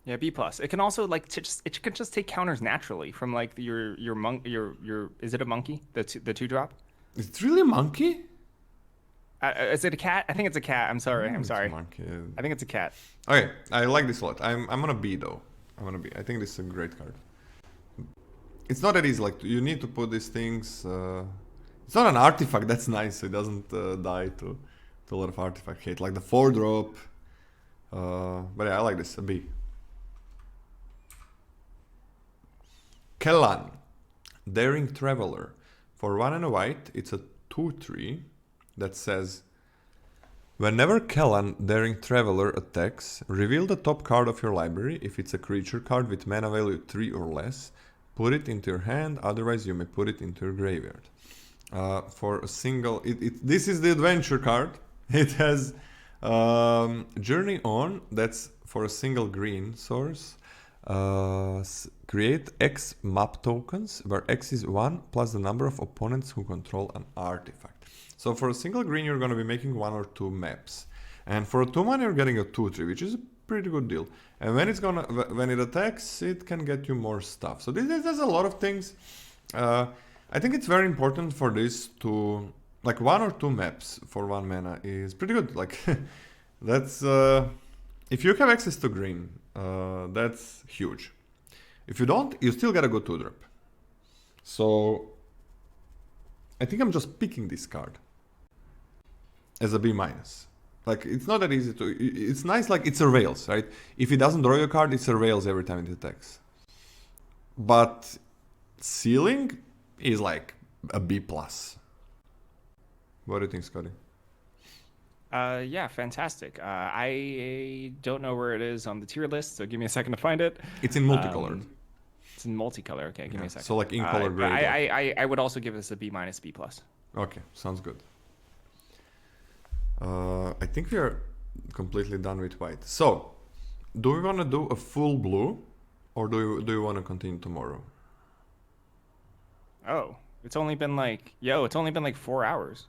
Yeah, B+. It can also like it can just take counters naturally from like your is it a monkey? The 2-drop?
Is it really a monkey?
Is it a cat? I think it's a cat. I'm sorry.
It's a monkey.
I think it's a cat.
Okay, I like this a lot. I'm on a B though. I think this is a great card. It's not that easy. Like you need to put these things. It's not an artifact. That's nice. So it doesn't die to a lot of artifact hate. Like the 4-drop. But yeah, I like this. A B. Ixalan, Daring Traveler. For 1 and a white, it's a 2/3 that says, whenever Ixalan, Daring Traveler attacks, reveal the top card of your library. If it's a creature card with mana value 3 or less, put it into your hand, otherwise you may put it into your graveyard. For a single... this is the adventure card. It has Journey On, that's for a single green source. Create X map tokens, where X is 1 plus the number of opponents who control an artifact. So for a single green, you're going to be making 1 or 2 maps. And for a 2-1, you're getting a 2/3, which is a pretty good deal. And when it attacks, it can get you more stuff. So this does a lot of things. I think it's very important for this to... Like 1 or 2 maps for 1 mana is pretty good. Like that's... if you have access to green, that's huge. If you don't, you still get a good 2-drop. So I think I'm just picking this card as a B-. Like it's not that easy to... It's nice, like it's a rails, right? If it doesn't draw your card, it's a rails every time it attacks. But ceiling is like a B+. What do you think, Scotty?
Yeah, fantastic. I don't know where it is on the tier list, so give me a second to find it.
It's in multicolored.
It's in multicolor. Okay, give me a second.
So like in color gray.
I would also give this a B-, B+.
Okay, sounds good. I think we are completely done with white. So, do we want to do a full blue, or do you want to continue tomorrow?
Oh, it's only been like 4 hours.